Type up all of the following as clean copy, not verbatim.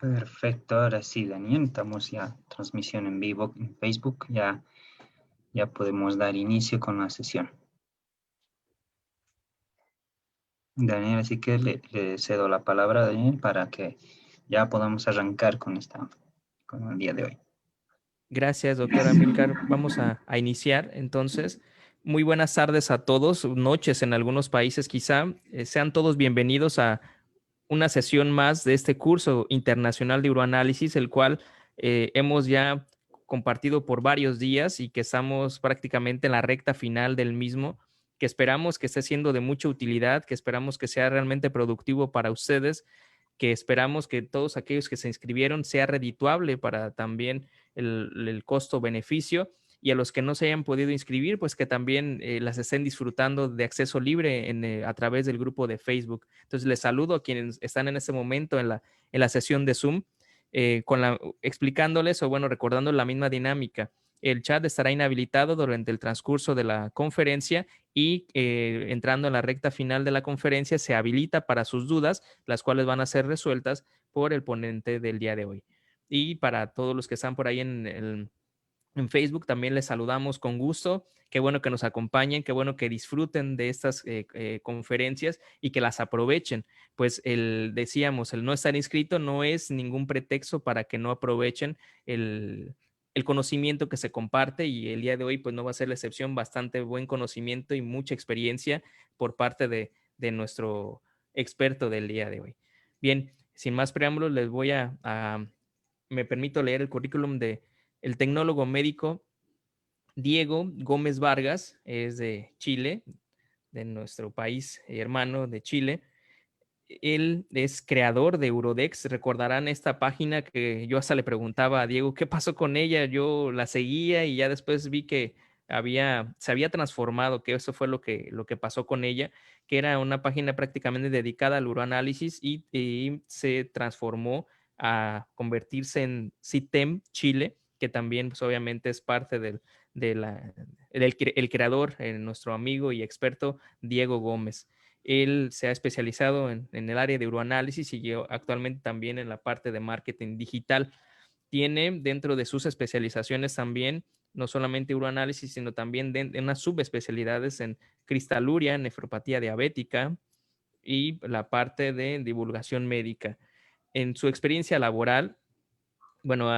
Perfecto, ahora sí, Daniel, estamos ya transmisión en vivo en Facebook, ya podemos dar inicio con la sesión. Daniel, así que le cedo la palabra a Daniel para que ya podamos arrancar con el día de hoy. Gracias, doctora Amilcar. Vamos a iniciar entonces. Muy buenas tardes a todos, noches en algunos países quizá. Sean todos bienvenidos a una sesión más de este curso internacional de uroanálisis, el cual hemos ya compartido por varios días y que estamos prácticamente en la recta final del mismo, que esperamos que esté siendo de mucha utilidad, que esperamos que sea realmente productivo para ustedes, que esperamos que todos aquellos que se inscribieron sea redituable para también el costo-beneficio, y a los que no se hayan podido inscribir, pues que también las estén disfrutando de acceso libre a través del grupo de Facebook. Entonces les saludo a quienes están en este momento en la sesión de Zoom, explicándoles o bueno, recordando la misma dinámica. El chat estará inhabilitado durante el transcurso de la conferencia y entrando en la recta final de la conferencia se habilita para sus dudas, las cuales van a ser resueltas por el ponente del día de hoy. Y para todos los que están por ahí en Facebook también les saludamos con gusto. Qué bueno que nos acompañen, qué bueno que disfruten de estas conferencias y que las aprovechen. Pues decíamos, el no estar inscrito no es ningún pretexto para que no aprovechen el conocimiento que se comparte, y el día de hoy pues no va a ser la excepción. Bastante buen conocimiento y mucha experiencia por parte de nuestro experto del día de hoy. Bien, sin más preámbulos, les voy me permito leer el currículum de el tecnólogo médico Diego Gómez Vargas. Es de Chile, de nuestro país hermano de Chile. Él es creador de Urodex. Recordarán esta página que yo hasta le preguntaba a Diego qué pasó con ella. Yo la seguía y ya después vi que se había transformado, que eso fue lo que pasó con ella, que era una página prácticamente dedicada al uroanálisis y se transformó a convertirse en CITEM Chile, que también pues, obviamente es parte de el creador, nuestro amigo y experto Diego Gómez. Él se ha especializado en el área de uroanálisis y actualmente también en la parte de marketing digital. Tiene dentro de sus especializaciones también no solamente uroanálisis, sino también de unas subespecialidades en cristaluria, nefropatía diabética y la parte de divulgación médica. En su experiencia laboral, bueno,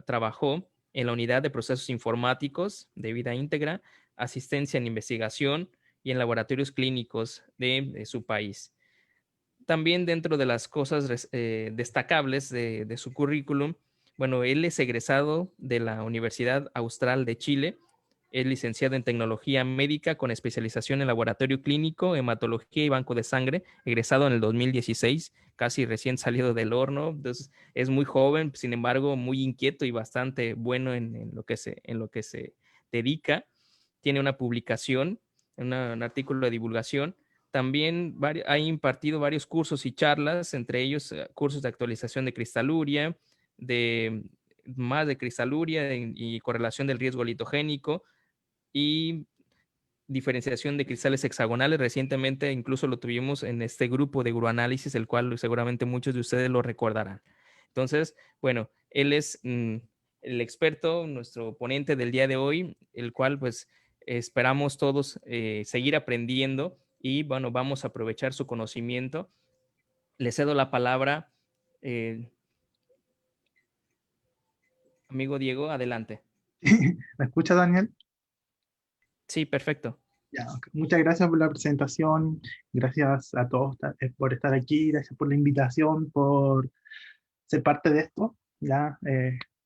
trabajó en la unidad de procesos informáticos de vida íntegra, asistencia en investigación y en laboratorios clínicos de su país. También dentro de las cosas destacables de su currículum, bueno, él es egresado de la Universidad Austral de Chile, es licenciado en tecnología médica con especialización en laboratorio clínico, hematología y banco de sangre, egresado en el 2016, casi recién salido del horno. Entonces es muy joven, sin embargo muy inquieto y bastante bueno en lo que se dedica. Tiene una publicación, un artículo de divulgación. También ha impartido varios cursos y charlas, entre ellos cursos de actualización de cristaluria, más de cristaluria y correlación del riesgo litogénico y diferenciación de cristales hexagonales. Recientemente incluso lo tuvimos en este grupo de uroanálisis, el cual seguramente muchos de ustedes lo recordarán. Entonces, bueno, él es el experto, nuestro ponente del día de hoy, el cual pues esperamos todos seguir aprendiendo y bueno, vamos a aprovechar su conocimiento. Le cedo la palabra, eh, amigo Diego, adelante. ¿Me escucha, Daniel? Sí, perfecto. Ya, ok. Muchas gracias por la presentación, gracias a todos por estar aquí, gracias por la invitación, por ser parte de esto. Ya,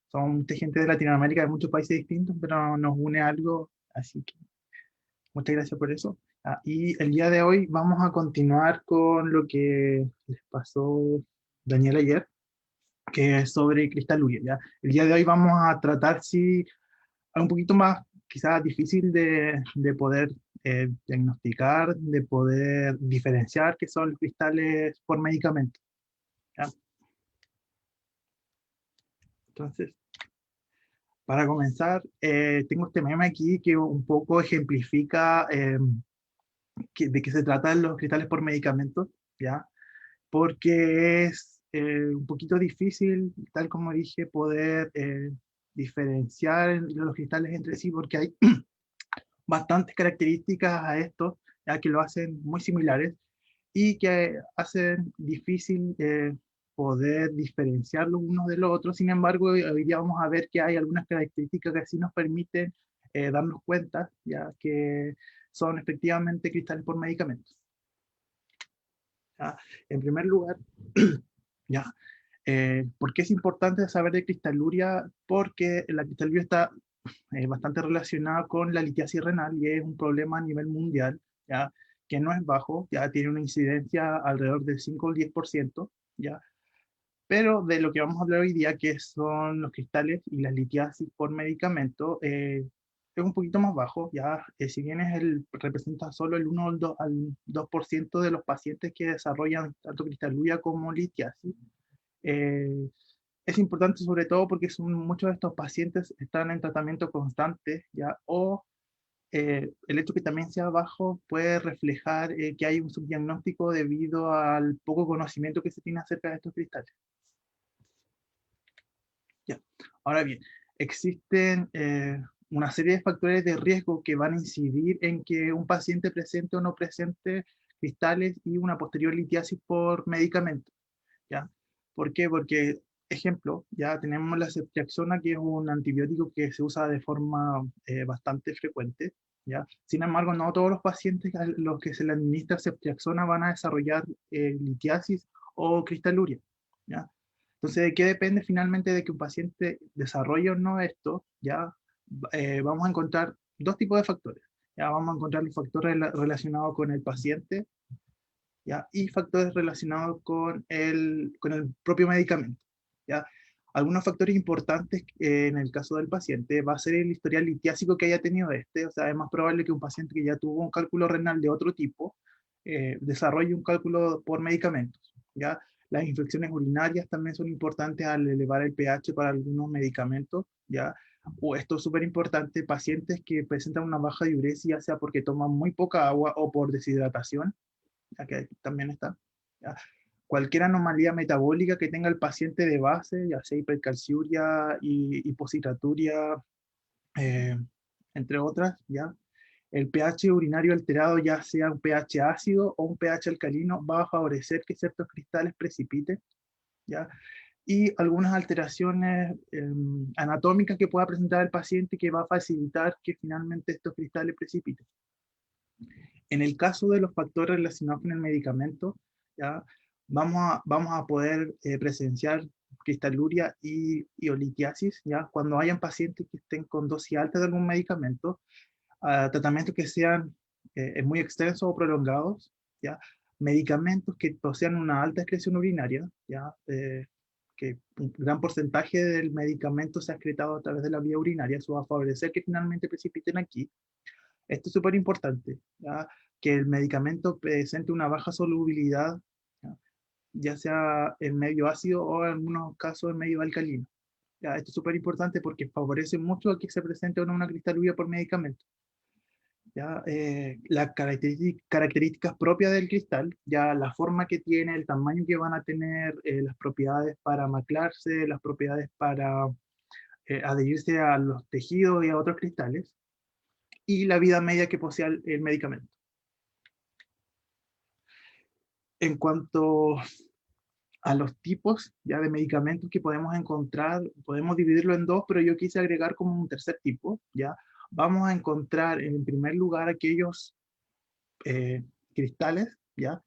somos mucha gente de Latinoamérica, de muchos países distintos, pero nos une algo, así que muchas gracias por eso. Y el día de hoy vamos a continuar con lo que les pasó Daniel ayer, que es sobre cristaluria. ¿Ya? El día de hoy vamos a tratar, sí, un poquito más quizás difícil de poder diagnosticar, de poder diferenciar qué son los cristales por medicamento. ¿Ya? Entonces, para comenzar, tengo este meme aquí que un poco ejemplifica de qué se tratan los cristales por medicamento, ¿ya? Porque es un poquito difícil, tal como dije, poder diferenciar los cristales entre sí, porque hay bastantes características a esto, ya que lo hacen muy similares y que hacen difícil poder diferenciarlos unos de los otros. Sin embargo, hoy día vamos a ver que hay algunas características que sí nos permiten darnos cuenta, ya que son efectivamente cristales por medicamentos. ¿Ya? En primer lugar, ¿ya? ¿Por qué es importante saber de cristaluria? Porque la cristaluria está bastante relacionada con la litiasis renal y es un problema a nivel mundial, ¿ya? Que no es bajo, ya tiene una incidencia alrededor del 5 o el 10%, ¿ya? Pero de lo que vamos a hablar hoy día, que son los cristales y las litiasis por medicamento, es un poquito más bajo, ya, si bien representa solo el 1 al 2% de los pacientes que desarrollan tanto cristaluria como litiasis. eh, es importante sobre todo porque muchos de estos pacientes están en tratamiento constante, ya, o el hecho que también sea bajo puede reflejar que hay un subdiagnóstico debido al poco conocimiento que se tiene acerca de estos cristales. Ya. Ahora bien, existen una serie de factores de riesgo que van a incidir en que un paciente presente o no presente cristales y una posterior litiasis por medicamento, ¿ya? ¿Por qué? Porque, ejemplo, ya tenemos la ceftriaxona, que es un antibiótico que se usa de forma bastante frecuente, ¿ya? Sin embargo, no todos los pacientes a los que se le administra ceftriaxona van a desarrollar litiasis o cristaluria, ¿ya? Entonces, ¿de qué depende finalmente de que un paciente desarrolle o no esto? Ya vamos a encontrar dos tipos de factores. Ya vamos a encontrar los factores relacionados con el paciente, ¿ya? Y factores relacionados con el propio medicamento, ¿ya? Algunos factores importantes en el caso del paciente va a ser el historial litiásico que haya tenido o sea, es más probable que un paciente que ya tuvo un cálculo renal de otro tipo desarrolle un cálculo por medicamentos, ¿ya? Las infecciones urinarias también son importantes al elevar el pH para algunos medicamentos, ¿ya? O esto es súper importante, pacientes que presentan una baja diuresis, ya sea porque toman muy poca agua o por deshidratación, ya que también está, ¿ya? Cualquier anomalía metabólica que tenga el paciente de base, ya sea hipercalciuria y hiposhidraturia, eh, entre otras, ¿ya? El pH urinario alterado, ya sea un pH ácido o un pH alcalino, va a favorecer que ciertos cristales precipiten, ¿ya? Y algunas alteraciones anatómicas que pueda presentar el paciente que va a facilitar que finalmente estos cristales precipiten. En el caso de los factores relacionados con el medicamento, ¿ya? Vamos a poder presenciar cristaluria y olitiasis, ¿ya? Cuando hayan pacientes que estén con dosis alta de algún medicamento, tratamientos que sean muy extensos o prolongados, ¿ya? Medicamentos que posean una alta excreción urinaria, ¿ya? Que un gran porcentaje del medicamento se ha excretado a través de la vía urinaria, eso va a favorecer que finalmente precipiten aquí. Esto es súper importante, ¿ya? Que el medicamento presente una baja solubilidad, ¿ya? Ya sea en medio ácido o en algunos casos en medio alcalino. ¿Ya? Esto es súper importante porque favorece mucho a que se presente una cristaluria por medicamento. ¿Ya? Las características propias del cristal, ya la forma que tiene, el tamaño que van a tener, las propiedades para maclarse, las propiedades para adherirse a los tejidos y a otros cristales, y la vida media que posee el medicamento. En cuanto a los tipos ya de medicamentos que podemos encontrar, podemos dividirlo en dos, pero yo quise agregar como un tercer tipo, ¿ya? Vamos a encontrar en primer lugar aquellos cristales, ¿ya?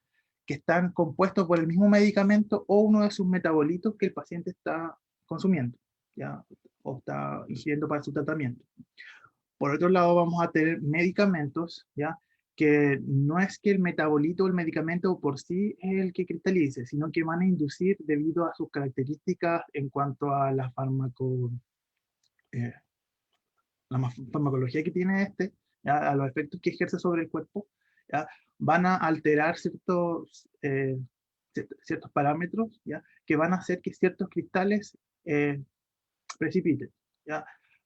Que están compuestos por el mismo medicamento o uno de sus metabolitos que el paciente está consumiendo, ¿ya? O está ingiriendo para su tratamiento. Por otro lado, vamos a tener medicamentos, ¿ya? Que no es que el metabolito o el medicamento por sí es el que cristalice, sino que van a inducir debido a sus características en cuanto a eh, la farmacología que tiene ¿ya? A los efectos que ejerce sobre el cuerpo, ¿ya? Van a alterar ciertos parámetros, ¿ya? Que van a hacer que ciertos cristales precipiten, ¿ya?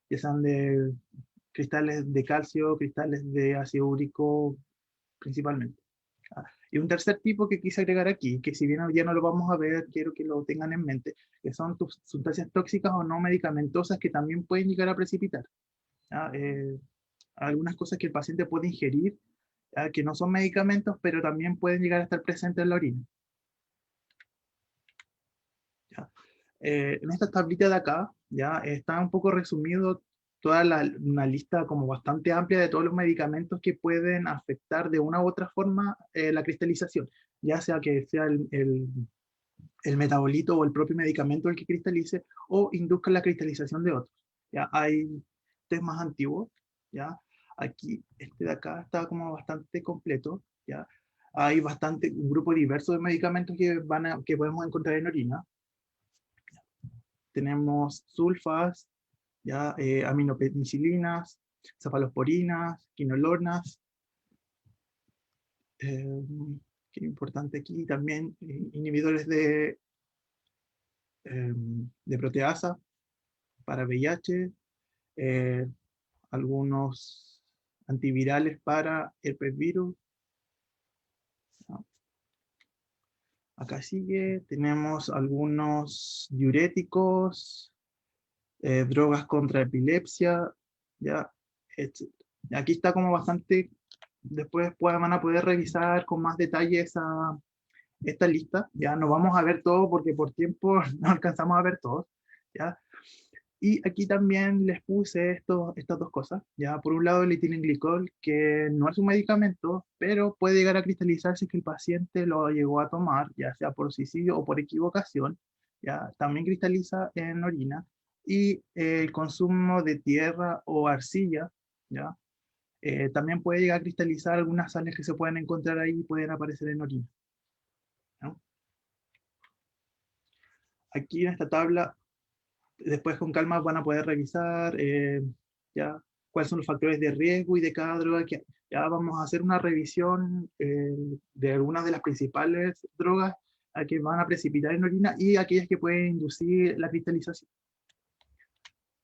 Ya sean de cristales de calcio, cristales de ácido úrico principalmente. Y un tercer tipo que quise agregar aquí, que si bien hoy día no lo vamos a ver, quiero que lo tengan en mente, que son sustancias tóxicas o no medicamentosas que también pueden llegar a precipitar. ¿Ya? Algunas cosas que el paciente puede ingerir, que no son medicamentos, pero también pueden llegar a estar presentes en la orina. ¿Ya? En esta tablita de acá, ya está un poco resumido toda una lista como bastante amplia de todos los medicamentos que pueden afectar de una u otra forma la cristalización, ya sea que sea el metabolito o el propio medicamento el que cristalice o induzca la cristalización de otros. ¿Ya? Hay test más antiguos, ¿ya? Aquí, este de acá está como bastante completo, ¿ya? Hay un grupo diverso de medicamentos que podemos encontrar en orina. Tenemos sulfas, ¿ya? Aminopenicilinas, cefalosporinas, quinolonas. Que es importante aquí también, inhibidores de proteasa para VIH, algunos antivirales para herpes virus. ¿No? Acá sigue, tenemos algunos diuréticos, drogas contra epilepsia, ya, etc. Aquí está como bastante, después van a poder revisar con más detalle esta lista, ya no vamos a ver todo porque por tiempo no alcanzamos a ver todos, ya. Y aquí también les puse estas dos cosas, ya por un lado el etilenglicol, que no es un medicamento, pero puede llegar a cristalizarse si el paciente lo llegó a tomar, ya sea por suicidio o por equivocación, ya también cristaliza en orina, y el consumo de tierra o arcilla, ya también puede llegar a cristalizar algunas sales que se pueden encontrar ahí y pueden aparecer en orina. ¿No? Aquí en esta tabla, después con calma van a poder revisar ya cuáles son los factores de riesgo y de cada droga. Ya vamos a hacer una revisión de algunas de las principales drogas que van a precipitar en orina y aquellas que pueden inducir la cristalización.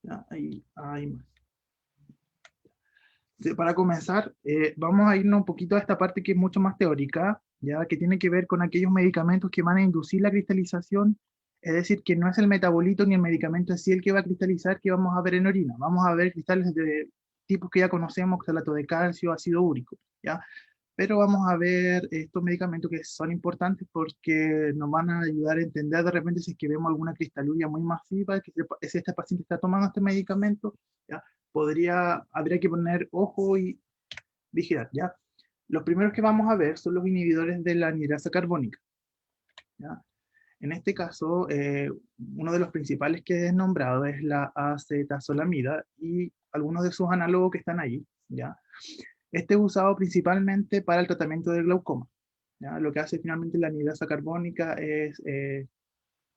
Ya, hay más. Para comenzar, vamos a irnos un poquito a esta parte que es mucho más teórica, ya que tiene que ver con aquellos medicamentos que van a inducir la cristalización, es decir, que no es el metabolito ni el medicamento en sí el que va a cristalizar que vamos a ver en orina. Vamos a ver cristales de tipos que ya conocemos, oxalato de calcio, ácido úrico, ¿ya? Pero vamos a ver estos medicamentos que son importantes porque nos van a ayudar a entender de repente si es que vemos alguna cristaluria muy masiva, que si este paciente está tomando este medicamento, ¿ya? Habría que poner ojo y vigilar, ¿ya? Los primeros que vamos a ver son los inhibidores de la anhidrasa carbónica, ¿ya? En este caso, uno de los principales que he nombrado es la acetazolamida y algunos de sus análogos que están ahí, ¿ya? Este es usado principalmente para el tratamiento del glaucoma, ¿ya? Lo que hace finalmente la anhidrasa carbónica es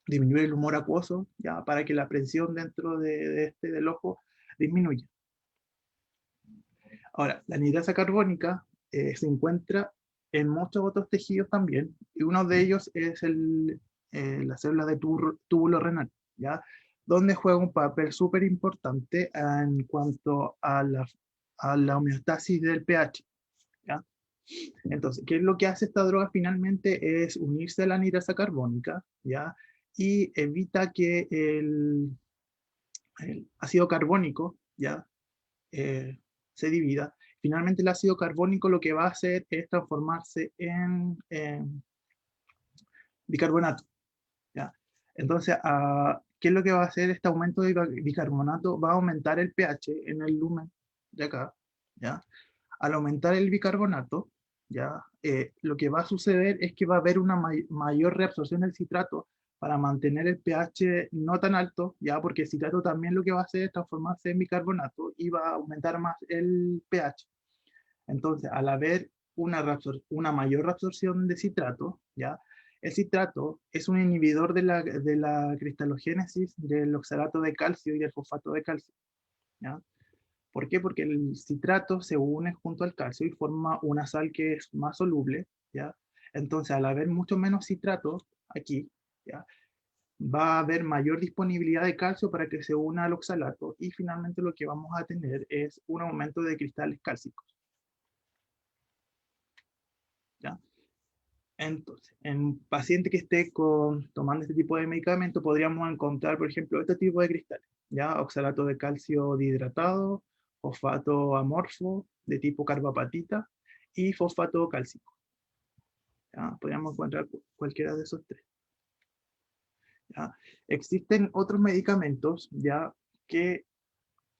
disminuir el humor acuoso, ¿ya? Para que la presión dentro del ojo disminuya. Ahora, la anhidrasa carbónica se encuentra en muchos otros tejidos también, y uno de ellos es la célula de túbulo renal, ¿ya? Donde juega un papel súper importante en cuanto a la homeostasis del pH, ¿ya? Entonces, ¿qué es lo que hace esta droga finalmente? Es unirse a la anhidrasa carbónica, ¿ya? Y evita que el ácido carbónico, ¿ya? Se divida. Finalmente el ácido carbónico lo que va a hacer es transformarse en bicarbonato, ¿ya? Entonces, ¿qué es lo que va a hacer este aumento de bicarbonato? Va a aumentar el pH en el lumen de acá, ¿ya? Al aumentar el bicarbonato, ¿ya? Lo que va a suceder es que va a haber una mayor reabsorción del citrato para mantener el pH no tan alto, ¿ya? Porque el citrato también lo que va a hacer es transformarse en bicarbonato y va a aumentar más el pH. Entonces, al haber una mayor reabsorción de citrato, ¿ya? El citrato es un inhibidor de la cristalogénesis del oxalato de calcio y del fosfato de calcio, ¿ya? ¿Por qué? Porque el citrato se une junto al calcio y forma una sal que es más soluble, ¿ya? Entonces, al haber mucho menos citrato aquí, ¿ya? Va a haber mayor disponibilidad de calcio para que se una al oxalato y finalmente lo que vamos a tener es un aumento de cristales cálcicos, ¿ya? Entonces, en un paciente que esté tomando este tipo de medicamento, podríamos encontrar, por ejemplo, este tipo de cristales, ¿ya? Oxalato de calcio dihidratado, fosfato amorfo de tipo carbapatita y fosfato cálcico. ¿Ya? Podríamos encontrar cualquiera de esos tres. ¿Ya? Existen otros medicamentos, ¿ya? Que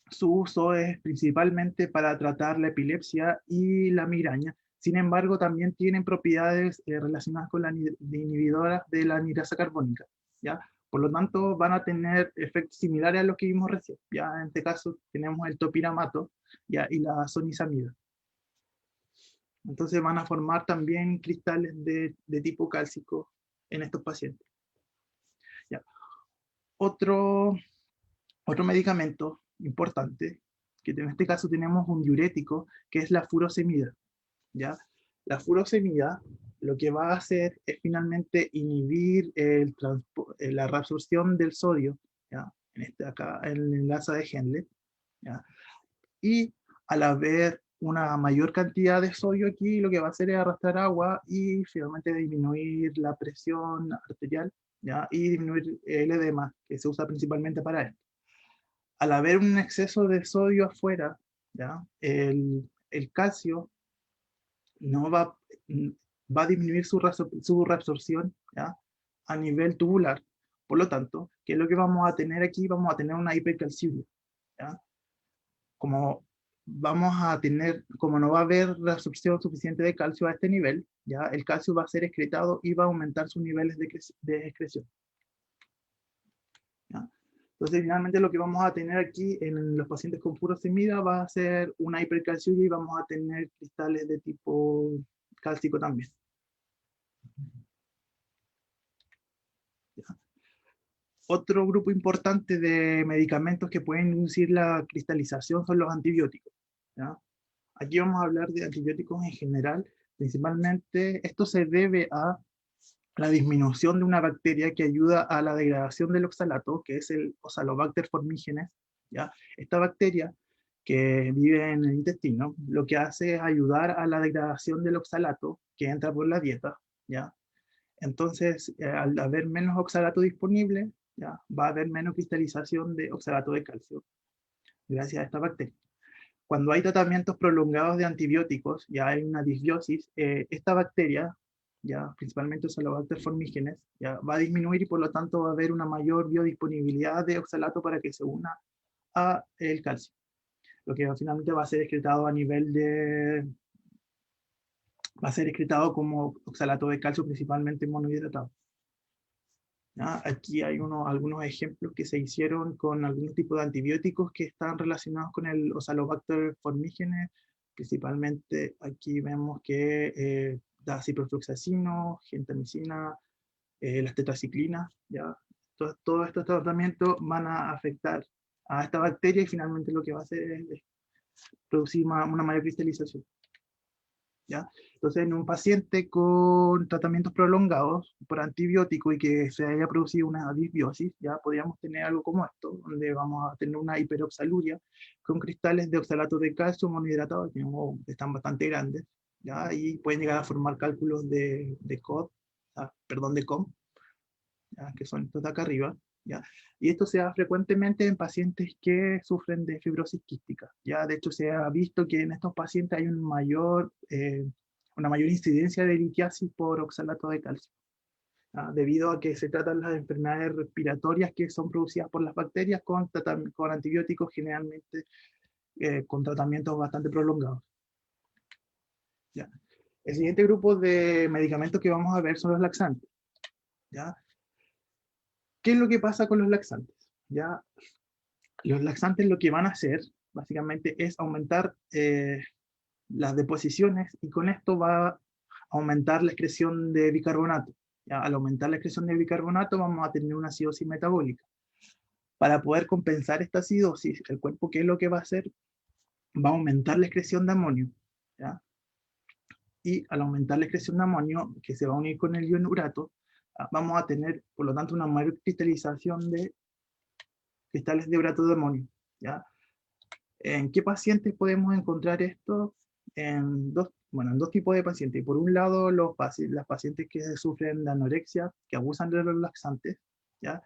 su uso es principalmente para tratar la epilepsia y la migraña. Sin embargo, también tienen propiedades relacionadas con las inhibidoras de la anhidrasa carbónica, ¿ya? Por lo tanto, van a tener efectos similares a los que vimos recién. Ya en este caso tenemos el topiramato, ¿ya? Y la sonisamida. Entonces van a formar también cristales de tipo cálcico en estos pacientes. ¿Ya? Otro medicamento importante, que en este caso tenemos un diurético, que es la furosemida, ¿ya? La furosemida lo que va a hacer es finalmente inhibir la reabsorción del sodio, ¿ya? Acá, en el enlace de Henle, ¿ya? Y al haber una mayor cantidad de sodio aquí, lo que va a hacer es arrastrar agua y finalmente disminuir la presión arterial, ¿ya? Y disminuir el edema, que se usa principalmente para esto. Al haber un exceso de sodio afuera, ¿ya? El calcio no va a disminuir su reabsorción, ¿ya? A nivel tubular. Por lo tanto, ¿qué es lo que vamos a tener aquí? Vamos a tener una hipercalciuria, ¿ya? Como como no va a haber reabsorción suficiente de calcio a este nivel, ¿ya? El calcio va a ser excretado y va a aumentar sus niveles de excreción, ¿ya? Entonces, finalmente lo que vamos a tener aquí en los pacientes con furosemida va a ser una hipercalciuria y vamos a tener cristales de tipo cálcico también. ¿Ya? Otro grupo importante de medicamentos que pueden inducir la cristalización son los antibióticos, ¿ya? Aquí vamos a hablar de antibióticos en general. Principalmente esto se debe a la disminución de una bacteria que ayuda a la degradación del oxalato, que es el Oxalobacter formigenes, ¿ya? Esta bacteria que vive en el intestino, lo que hace es ayudar a la degradación del oxalato que entra por la dieta, ¿ya? Entonces, al haber menos oxalato disponible, ¿ya? Va a haber menos cristalización de oxalato de calcio, gracias a esta bacteria. Cuando hay tratamientos prolongados de antibióticos, ya hay una disbiosis, esta bacteria, ya principalmente Oxalobacter formigenes, ya va a disminuir y por lo tanto va a haber una mayor biodisponibilidad de oxalato para que se una a el calcio, lo que finalmente va a ser excretado va a ser excretado como oxalato de calcio, principalmente monohidratado. ¿Ya? Aquí hay algunos ejemplos que se hicieron con algunos tipos de antibióticos que están relacionados con el Oxalobacter formigenes. Principalmente aquí vemos que da ciprofloxacino, gentamicina, las tetraciclinas, ¿ya? Todos estos tratamientos van a afectar a esta bacteria y finalmente lo que va a hacer es producir una mayor cristalización, ¿ya? Entonces, en un paciente con tratamientos prolongados por antibiótico y que se haya producido una disbiosis, ya podríamos tener algo como esto, donde vamos a tener una hiperoxaluria con cristales de oxalato de calcio monohidratado, que están bastante grandes, ¿ya? Y pueden llegar a formar cálculos de COD, perdón, de COM, ¿ya? Que son estos de acá arriba, ¿ya? Y esto se da frecuentemente en pacientes que sufren de fibrosis quística, ¿ya? De hecho, se ha visto que en estos pacientes hay una mayor incidencia de litiasis por oxalato de calcio, ¿ya? Debido a que se tratan las enfermedades respiratorias que son producidas por las bacterias con antibióticos, generalmente con tratamientos bastante prolongados, ¿ya? El siguiente grupo de medicamentos que vamos a ver son los laxantes, ¿ya? ¿Qué es lo que pasa con los laxantes? ¿Ya? Los laxantes lo que van a hacer, básicamente, es aumentar las deposiciones y con esto va a aumentar la excreción de bicarbonato. ¿Ya? Al aumentar la excreción de bicarbonato vamos a tener una acidosis metabólica. Para poder compensar esta acidosis, el cuerpo, ¿qué es lo que va a hacer? Va a aumentar la excreción de amonio, ¿ya? Y al aumentar la excreción de amonio, que se va a unir con el ion urato, vamos a tener, por lo tanto, una mayor cristalización de cristales de urato de amonio, ¿ya? ¿En qué pacientes podemos encontrar esto? En bueno, en dos tipos de pacientes. Por un lado, las pacientes que sufren de anorexia, que abusan de los laxantes, ¿ya?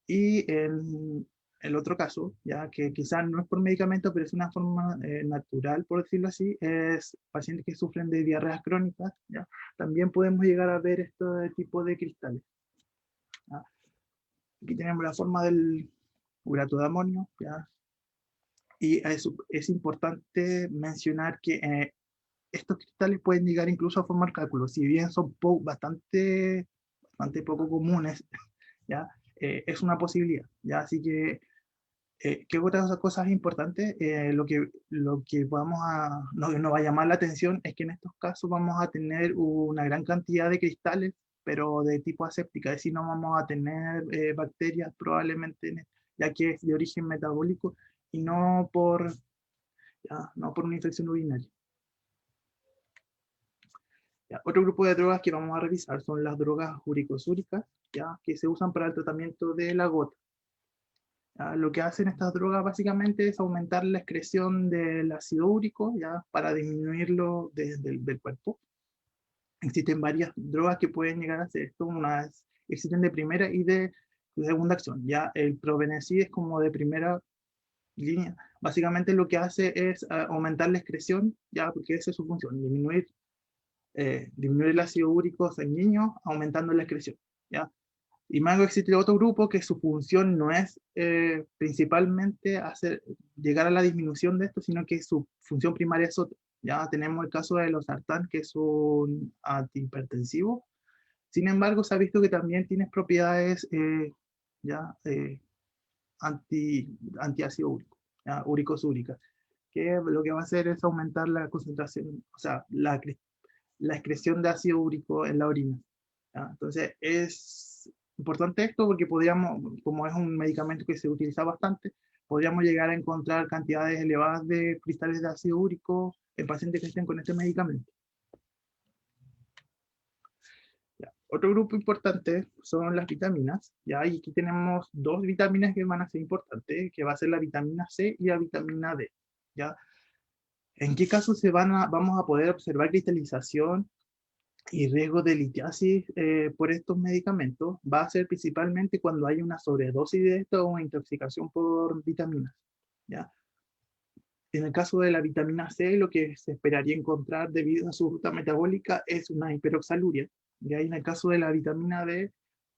Y en el otro caso, ya que quizás no es por medicamento, pero es una forma natural, por decirlo así, es pacientes que sufren de diarreas crónicas, ¿ya? También podemos llegar a ver este tipo de cristales, ¿ya? Aquí tenemos la forma del urato de amonio, ¿ya? Y es importante mencionar que estos cristales pueden llegar incluso a formar cálculos, si bien son bastante poco comunes, ¿ya? Es una posibilidad, ¿ya? Así que, ¿qué otras cosas importantes? Lo que nos va a llamar la atención es que en estos casos vamos a tener una gran cantidad de cristales, pero de tipo aséptica, es decir, no vamos a tener bacterias probablemente, ya que es de origen metabólico y no por una infección urinaria. Ya, otro grupo de drogas que vamos a revisar son las drogas uricosúricas, ya, que se usan para el tratamiento de la gota. Ya, lo que hacen estas drogas básicamente es aumentar la excreción del ácido úrico, ya, para disminuirlo del cuerpo. Existen varias drogas que pueden llegar a hacer esto. Existen de primera y de segunda acción. Ya el probenecid es como de primera línea. Básicamente lo que hace es aumentar la excreción, ya, porque esa es su función, disminuir el ácido úrico sanguíneo aumentando la excreción, ¿ya? Y luego existe otro grupo que su función no es principalmente llegar a la disminución de esto, sino que su función primaria es otra. Ya tenemos el caso de los sartán, que es un antihipertensivo. Sin embargo, se ha visto que también tiene propiedades antiácido úrico, uricosúricas, que lo que va a hacer es aumentar la concentración, o sea, la excreción de ácido úrico en la orina, ¿ya? Entonces es importante esto porque como es un medicamento que se utiliza bastante, podríamos llegar a encontrar cantidades elevadas de cristales de ácido úrico en pacientes que estén con este medicamento. Ya. Otro grupo importante son las vitaminas, ¿ya? Y aquí tenemos dos vitaminas que van a ser importantes, que va a ser la vitamina C y la vitamina D, ¿ya? ¿En qué casos vamos a poder observar cristalización y riesgo de litiasis por estos medicamentos? Va a ser principalmente cuando hay una sobredosis de esto o una intoxicación por vitaminas, ¿ya? En el caso de la vitamina C, lo que se esperaría encontrar debido a su ruta metabólica es una hiperoxaluria. Y ahí en el caso de la vitamina D,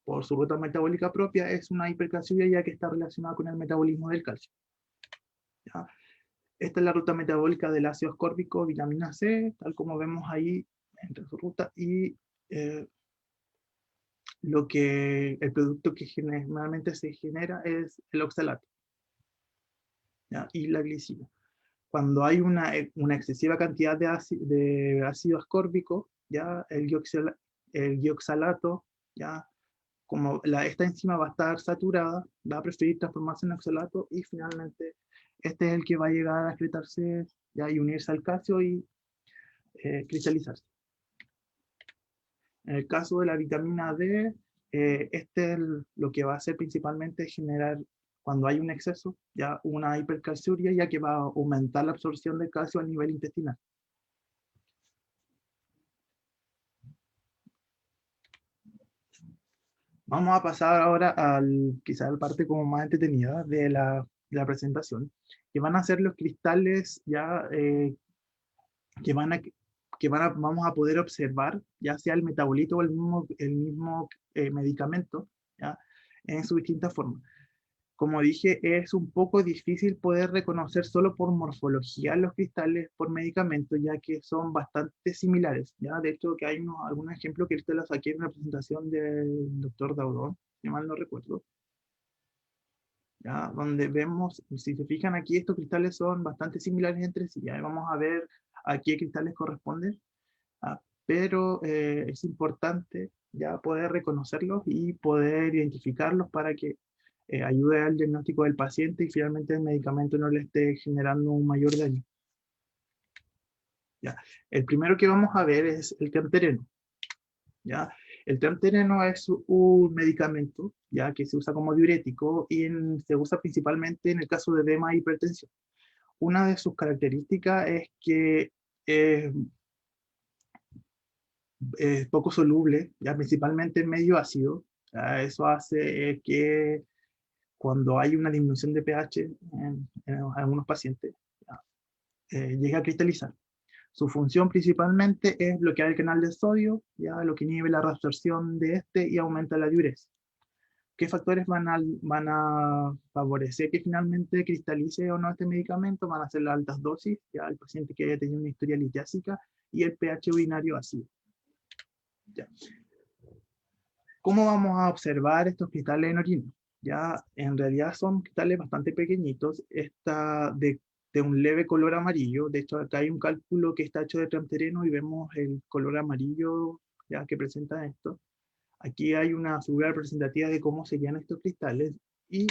por su ruta metabólica propia, es una hipercalciuria, ya que está relacionada con el metabolismo del calcio, ¿ya? Esta es la ruta metabólica del ácido ascórbico, vitamina C, tal como vemos ahí entre su ruta, y el producto que generalmente se genera es el oxalato, ¿ya? Y la glicina. Cuando hay una excesiva cantidad de ácido ascórbico, ¿ya? El dioxalato, ¿ya? Como esta enzima va a estar saturada, va a preferir transformarse en oxalato y finalmente este es el que va a llegar a excretarse, ¿ya? Y unirse al calcio y cristalizarse. En el caso de la vitamina D, lo que va a hacer principalmente es generar, cuando hay un exceso, ya una hipercalciuria, ya que va a aumentar la absorción de calcio a nivel intestinal. Vamos a pasar ahora quizá a la parte como más entretenida de la presentación, que van a ser los cristales ya que vamos a poder observar, ya sea el metabolito o el mismo medicamento, ¿ya? En su distinta forma. Como dije, es un poco difícil poder reconocer solo por morfología los cristales por medicamento, ya que son bastante similares, ¿ya? De hecho, que hay algunos ejemplos que ahorita los saqué en una presentación del doctor Daudón, si mal no recuerdo, ¿ya? Donde vemos, si se fijan aquí, estos cristales son bastante similares entre sí, ya vamos a ver a qué cristales corresponden, pero es importante ya poder reconocerlos y poder identificarlos para que ayude al diagnóstico del paciente y finalmente el medicamento no le esté generando un mayor daño. ¿Ya? El primero que vamos a ver es el tremtereno, ¿ya? El tremtereno es un medicamento, ¿ya? Que se usa como diurético y se usa principalmente en el caso de edema e hipertensión. Una de sus características es que poco soluble, ya principalmente en medio ácido. ¿Ya? Eso hace que cuando hay una disminución de pH en algunos pacientes, ¿ya? Llegue a cristalizar. Su función principalmente es bloquear el canal de sodio, ya lo que inhibe la reabsorción de este y aumenta la diuresis. ¿Qué factores van a favorecer que finalmente cristalice o no este medicamento? Van a ser las altas dosis, ya el paciente que haya tenido una historia litiásica y el pH urinario ácido. Ya. ¿Cómo vamos a observar estos cristales en orina? Ya en realidad son cristales bastante pequeñitos, de un leve color amarillo. De hecho, acá hay un cálculo que está hecho de tramtereno y vemos el color amarillo ya que presenta esto. Aquí hay una figura representativa de cómo serían estos cristales y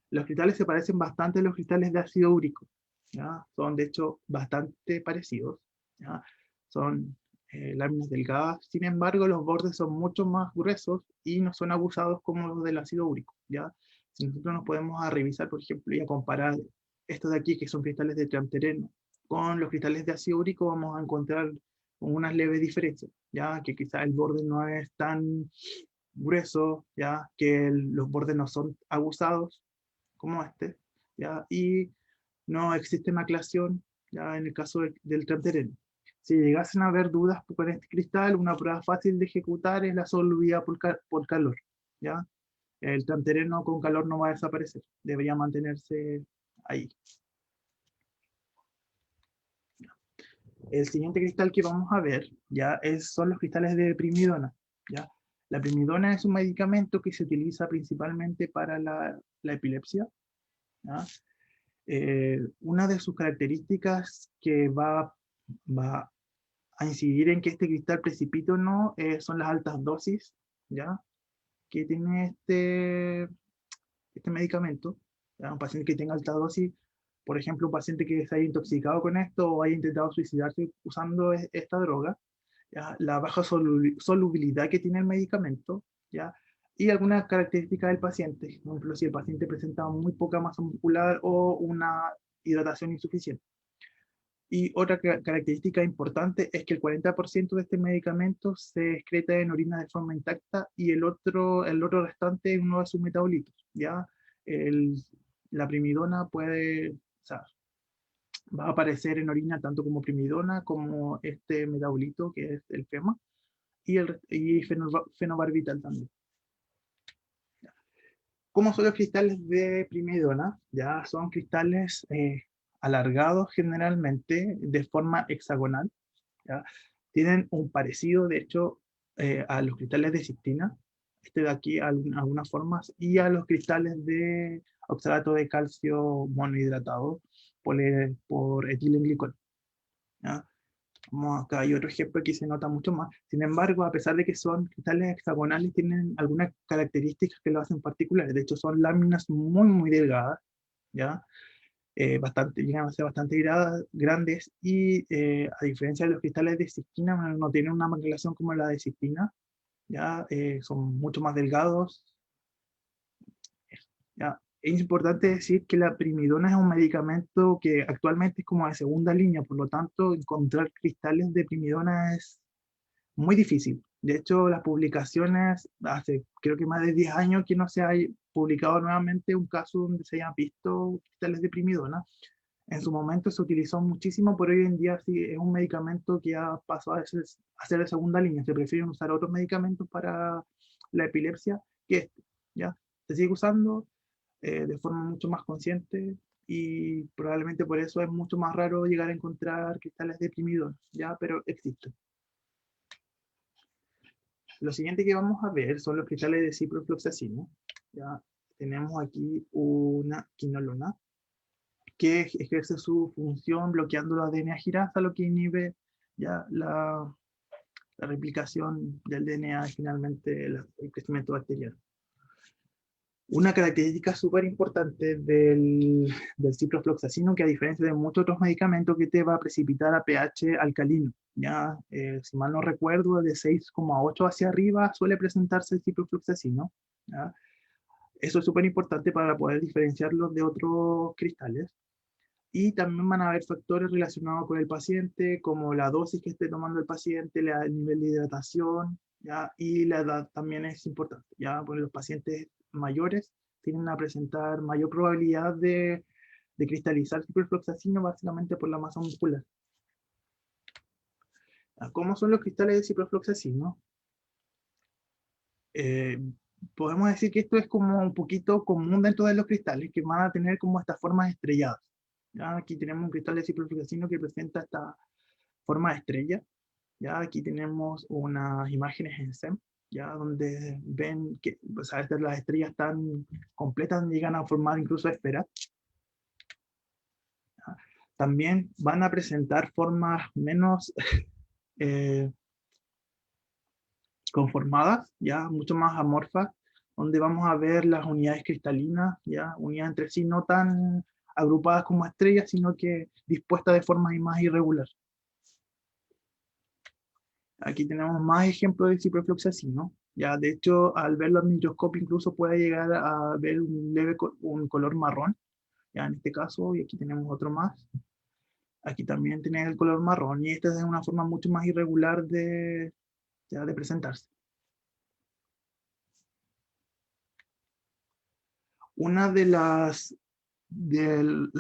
los cristales se parecen bastante a los cristales de ácido úrico. ¿Ya? Son de hecho bastante parecidos. ¿Ya? Son láminas delgadas, sin embargo los bordes son mucho más gruesos y no son abusados como los del ácido úrico. ¿Ya? Si nosotros nos podemos revisar, por ejemplo, y a comparar estos de aquí, que son cristales de tramtereno, con los cristales de ácido úrico, vamos a encontrar unas leves diferencias, ya que quizá el borde no es tan grueso, ya que los bordes no son abusados como este, ya, y no existe maclación, ya en el caso del tramtereno. Si llegasen a haber dudas con este cristal, una prueba fácil de ejecutar es la solubilidad por calor, ya. El tramtereno con calor no va a desaparecer, debería mantenerse ahí. El siguiente cristal que vamos a ver ya son los cristales de primidona. ¿Ya? La primidona es un medicamento que se utiliza principalmente para la epilepsia. ¿Ya? Una de sus características que va a incidir en que este cristal precipite o no son las altas dosis, ¿ya? Que tiene este medicamento. ¿Ya? Un paciente que tenga alta dosis, por ejemplo, un paciente que se haya intoxicado con esto o haya intentado suicidarse usando esta droga, ¿ya? La baja solubilidad que tiene el medicamento, ¿ya? Y algunas características del paciente, por ejemplo, si el paciente presenta muy poca masa muscular o una hidratación insuficiente. Y otra característica importante es que el 40% de este medicamento se excreta en orina de forma intacta y el otro restante es uno de sus metabolitos. ¿Ya? La primidona puede, o sea, va a aparecer en orina tanto como primidona como este metabolito que es el FEMA y fenobarbital también. ¿Cómo son los cristales de primidona? Ya son cristales alargados generalmente de forma hexagonal. ¿Ya? Tienen un parecido, de hecho, a los cristales de cistina, este de aquí, algunas formas, y a los cristales de oxalato de calcio monohidratado por etilenglicol. ¿Ya? Como acá hay otro ejemplo que se nota mucho más. Sin embargo, a pesar de que son cristales hexagonales, tienen algunas características que lo hacen particulares. De hecho, son láminas muy, muy delgadas, ¿ya? Llegan a ser bastante grandes y a diferencia de los cristales de cistina, no tienen una maculación como la de cistina, ¿ya? Son mucho más delgados. ¿Ya? Es importante decir que la primidona es un medicamento que actualmente es como de segunda línea, por lo tanto encontrar cristales de primidona es muy difícil. De hecho, las publicaciones, hace creo que más de 10 años que no se ha publicado nuevamente un caso donde se hayan visto cristales de primidona. En su momento se utilizó muchísimo, pero hoy en día sí es un medicamento que ha pasado a ser de segunda línea. Se prefieren usar otros medicamentos para la epilepsia que este, ¿ya? Se sigue usando de forma mucho más consciente y probablemente por eso es mucho más raro llegar a encontrar cristales de primidona, ¿ya? Pero existen. Lo siguiente que vamos a ver son los cristales de ciprofloxacino. Ya tenemos aquí una quinolona que ejerce su función bloqueando la DNA girasa, lo que inhibe ya la replicación del DNA y finalmente el crecimiento bacteriano. Una característica súper importante del ciprofloxacino, que a diferencia de muchos otros medicamentos, que te va a precipitar a pH alcalino. Ya, si mal no recuerdo, de 6,8 hacia arriba suele presentarse el ciprofloxacino. ¿Ya? Eso es súper importante para poder diferenciarlos de otros cristales. Y también van a haber factores relacionados con el paciente, como la dosis que esté tomando el paciente, el nivel de hidratación, ¿ya? Y la edad también es importante, ¿ya? Porque los pacientes mayores tienden a presentar mayor probabilidad de cristalizar ciprofloxacino básicamente por la masa muscular. ¿Cómo son los cristales de ciprofloxacino? Podemos decir que esto es como un poquito común dentro de los cristales, que van a tener como estas formas estrelladas. ¿Ya? Aquí tenemos un cristal de ciprofloxacino que presenta esta forma de estrella. ¿Ya? Aquí tenemos unas imágenes en SEM, ¿ya? Donde ven que las estrellas tan completas llegan a formar incluso esferas. ¿Ya? También van a presentar formas menos conformadas, ya mucho más amorfas, donde vamos a ver las unidades cristalinas, ya unidas entre sí, no tan agrupadas como estrellas, sino que dispuestas de forma más irregular. Aquí tenemos más ejemplos de ciprofloxacino. Ya, de hecho, al verlo al microscopio incluso puede llegar a ver un color marrón, ya en este caso, y aquí tenemos otro más. Aquí también tiene el color marrón, y esta es una forma mucho más irregular de presentarse. Una de las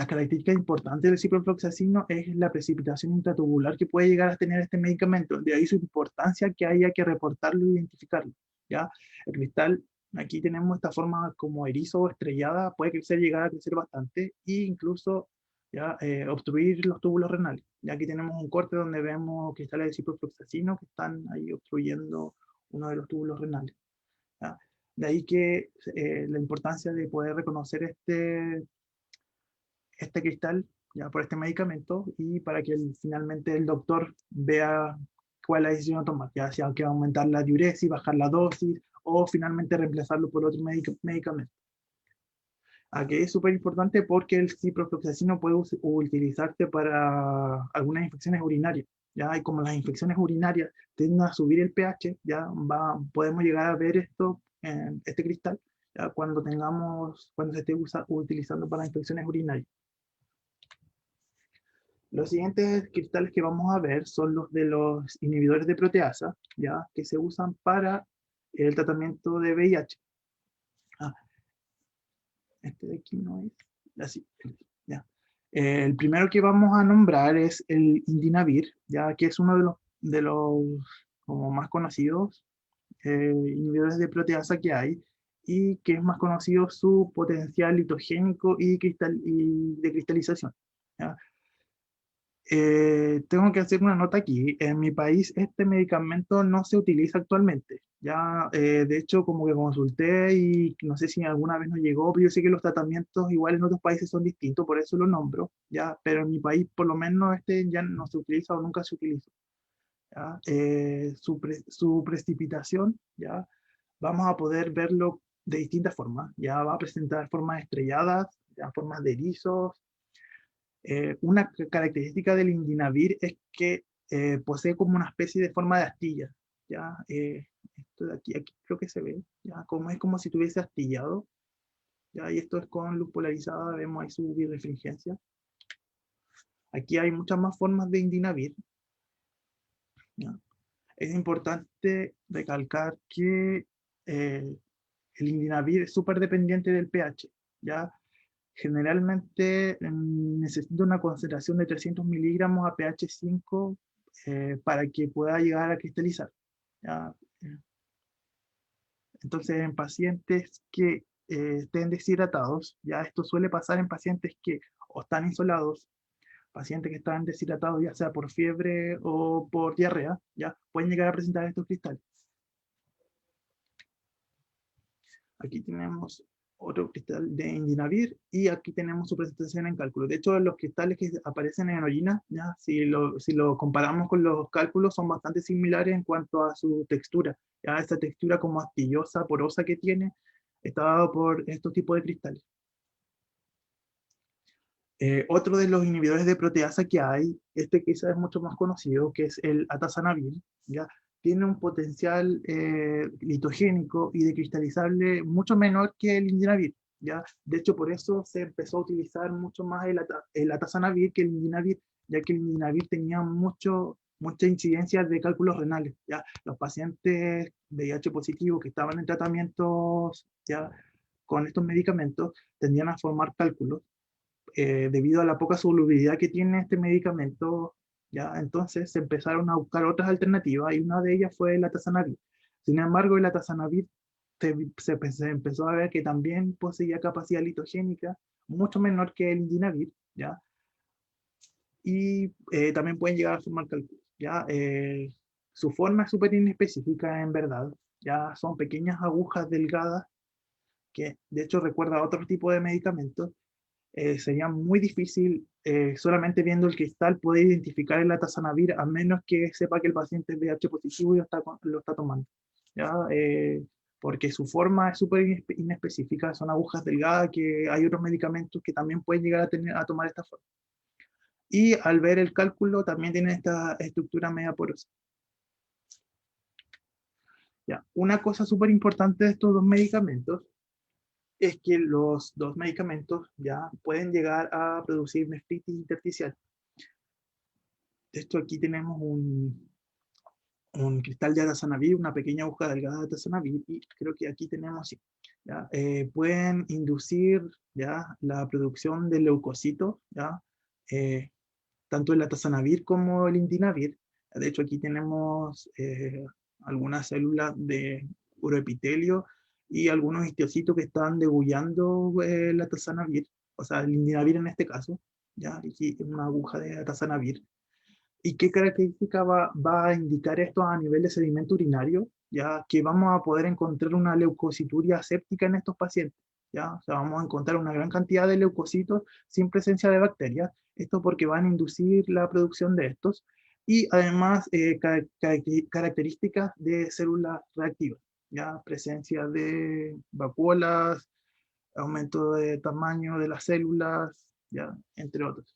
características importantes del ciprofloxacino es la precipitación intratubular que puede llegar a tener este medicamento. De ahí su importancia que haya que reportarlo e identificarlo. ¿Ya? El cristal, aquí tenemos esta forma como erizo o estrellada, puede crecer, llegar a crecer bastante e incluso ¿ya? Obstruir los túbulos renales. Ya aquí tenemos un corte donde vemos cristales de ciprofloxacino que están ahí obstruyendo uno de los túbulos renales. ¿Ya? De ahí que la importancia de poder reconocer este cristal ya por este medicamento y para que finalmente el doctor vea cuál es la decisión a tomar, ya sea que aumentar la diuresis, bajar la dosis o finalmente reemplazarlo por otro medicamento. Aquí es súper importante porque el ciprofloxacino puede utilizarse para algunas infecciones urinarias. ¿Ya? Y como las infecciones urinarias tienden a subir el pH, ya podemos llegar a ver esto en este cristal ya cuando se esté utilizando para infecciones urinarias. Los siguientes cristales que vamos a ver son los de los inhibidores de proteasa, ya que se usan para el tratamiento de VIH. Este de aquí no es, así, ya. El primero que vamos a nombrar es el Indinavir, ya que es uno de los como más conocidos inhibidores de proteasa que hay y que es más conocido su potencial litogénico y de cristalización. ¿Ya? Tengo que hacer una nota aquí. En mi país este medicamento no se utiliza actualmente. Ya, de hecho, como que consulté y no sé si alguna vez nos llegó, pero yo sé que los tratamientos igual en otros países son distintos, por eso lo nombro. Ya, pero en mi país por lo menos este ya no se utiliza o nunca se utilizó. ¿Ya? Su precipitación, ya, vamos a poder verlo de distintas formas. Ya va a presentar formas estrelladas, ya, formas de erizos. Una característica del indinavir es que posee como una especie de forma de astilla. ¿Ya? Esto de aquí creo que se ve, ¿ya? Es como si tuviese astillado. ¿Ya? Y esto es con luz polarizada, vemos ahí su birrefringencia. Aquí hay muchas más formas de indinavir. ¿Ya? Es importante recalcar que el indinavir es súper dependiente del pH. ¿Ya? Generalmente necesita una concentración de 300 miligramos a pH 5 para que pueda llegar a cristalizar. ¿Ya? Entonces, en pacientes que estén deshidratados, ya esto suele pasar en pacientes que o están insolados, pacientes que están deshidratados ya sea por fiebre o por diarrea, ya pueden llegar a presentar estos cristales. Aquí tenemos otro cristal de indinavir y aquí tenemos su presentación en cálculo. De hecho, los cristales que aparecen en orina, ya, si lo comparamos con los cálculos, son bastante similares en cuanto a su textura. Ya, esta textura como astillosa, porosa que tiene, está dado por estos tipos de cristales. Otro de los inhibidores de proteasa que hay, este quizás es mucho más conocido, que es el atazanavir, ¿ya? Tiene un potencial litogénico y de cristalizable mucho menor que el indinavir, ¿ya? De hecho, por eso se empezó a utilizar mucho más el atazanavir que el indinavir, ya que el indinavir tenía mucha incidencia de cálculos renales, ¿ya? Los pacientes VIH positivo que estaban en tratamientos, ¿ya?, con estos medicamentos, tendían a formar cálculos debido a la poca solubilidad que tiene este medicamento, ¿ya? Entonces se empezaron a buscar otras alternativas y una de ellas fue el atazanavir. Sin embargo, el atazanavir se empezó a ver que también poseía capacidad litogénica mucho menor que el indinavir, ¿ya? Y también pueden llegar a formar cálculos, ¿ya? Su forma es súper inespecífica en verdad, ya son pequeñas agujas delgadas que de hecho recuerda a otro tipo de medicamentos. Sería muy difícil solamente viendo el cristal poder identificar el atazanavir a menos que sepa que el paciente es VIH positivo y lo está tomando, ¿ya? Porque su forma es súper inespecífica, son agujas delgadas que hay otros medicamentos que también pueden llegar a tomar esta forma. Y al ver el cálculo también tiene esta estructura media porosa. Ya. Una cosa súper importante de estos dos medicamentos es que los dos medicamentos ya pueden llegar a producir nefritis intersticial. De hecho, aquí tenemos un cristal de atazanavir, una pequeña aguja delgada de atazanavir, y creo que aquí tenemos, sí, ¿ya? Pueden inducir ya la producción de leucocitos, ¿ya? Tanto el atazanavir como el indinavir. De hecho, aquí tenemos algunas células de uroepitelio y algunos histocitos que están degollando el atazanavir, o sea, el indinavir en este caso, ¿ya? Aquí una aguja de atazanavir. ¿Y qué característica va a indicar esto a nivel de sedimento urinario? Ya que vamos a poder encontrar una leucocituria séptica en estos pacientes. ¿Ya? O sea, vamos a encontrar una gran cantidad de leucocitos sin presencia de bacterias. Esto porque van a inducir la producción de estos. Y además características de células reactivas. ¿Ya? Presencia de vacuolas, aumento de tamaño de las células, ¿ya? Entre otros.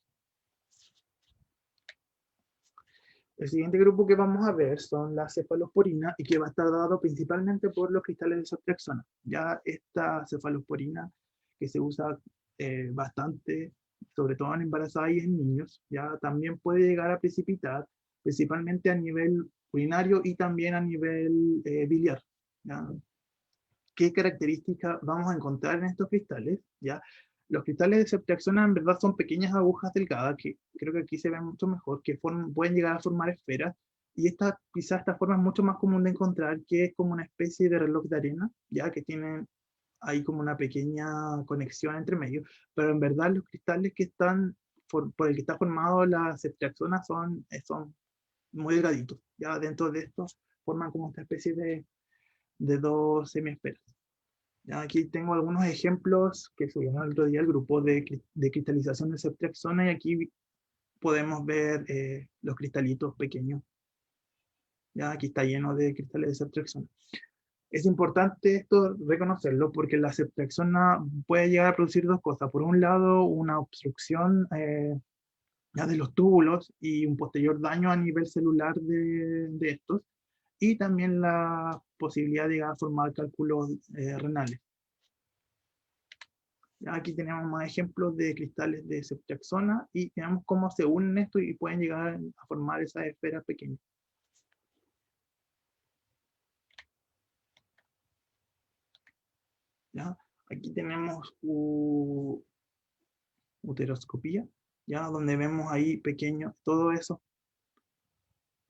El siguiente grupo que vamos a ver son las cefalosporinas y que va a estar dado principalmente por los cristales de ceftriaxona. Ya esta cefalosporina que se usa bastante, sobre todo en embarazadas y en niños, ya también puede llegar a precipitar, principalmente a nivel urinario y también a nivel biliar. ¿Ya? ¿Qué características vamos a encontrar en estos cristales? ¿Ya? Los cristales de ceftriaxona en verdad son pequeñas agujas delgadas, que creo que aquí se ven mucho mejor, que pueden llegar a formar esferas, y quizás esta forma es mucho más común de encontrar, que es como una especie de reloj de arena, ya que tienen ahí como una pequeña conexión entre medio, pero en verdad los cristales que están, por el que está formado la ceftriaxona son muy delgaditos, ya dentro de estos forman como esta especie de dos semiesferas. Aquí tengo algunos ejemplos que subieron el otro día el grupo de cristalización de ceftriaxona, y aquí podemos ver los cristalitos pequeños. Ya aquí está lleno de cristales de ceftriaxona. Es importante esto reconocerlo porque la ceftriaxona puede llegar a producir dos cosas. Por un lado, una obstrucción ya de los túbulos y un posterior daño a nivel celular de estos, y también la posibilidad de llegar a formar cálculos renales. Aquí tenemos más ejemplos de cristales de ceftriaxona y veamos cómo se unen esto y pueden llegar a formar esas esferas pequeñas. ¿Ya? Aquí tenemos uteroscopía, ¿ya? Donde vemos ahí pequeños, todo eso,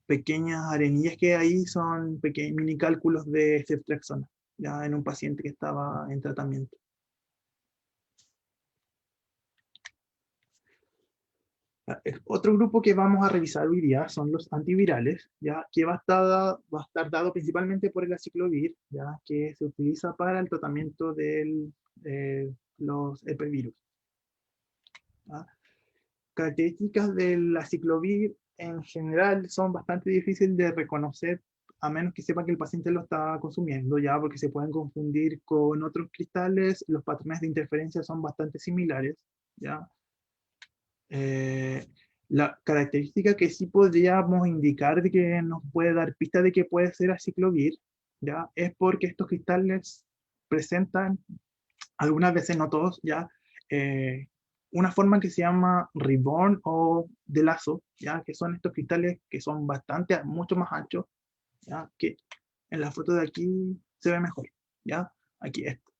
pequeñas arenillas que ahí son mini cálculos de ceftriaxona, ya en un paciente que estaba en tratamiento. Otro grupo que vamos a revisar hoy día son los antivirales, ya que va a estar dado principalmente por el aciclovir, ya que se utiliza para el tratamiento de los herpesvirus. Características del aciclovir en general son bastante difíciles de reconocer, a menos que sepa que el paciente lo está consumiendo, ya, porque se pueden confundir con otros cristales. Los patrones de interferencia son bastante similares, ya. La característica que sí podríamos indicar de que nos puede dar pista de que puede ser aciclovir, ¿ya? Es porque estos cristales presentan algunas veces, no todos, ya, una forma que se llama ribbon o de lazo, ya, que son estos cristales que son bastante, mucho más anchos, ya, que en la foto de aquí se ve mejor, ya, aquí esto.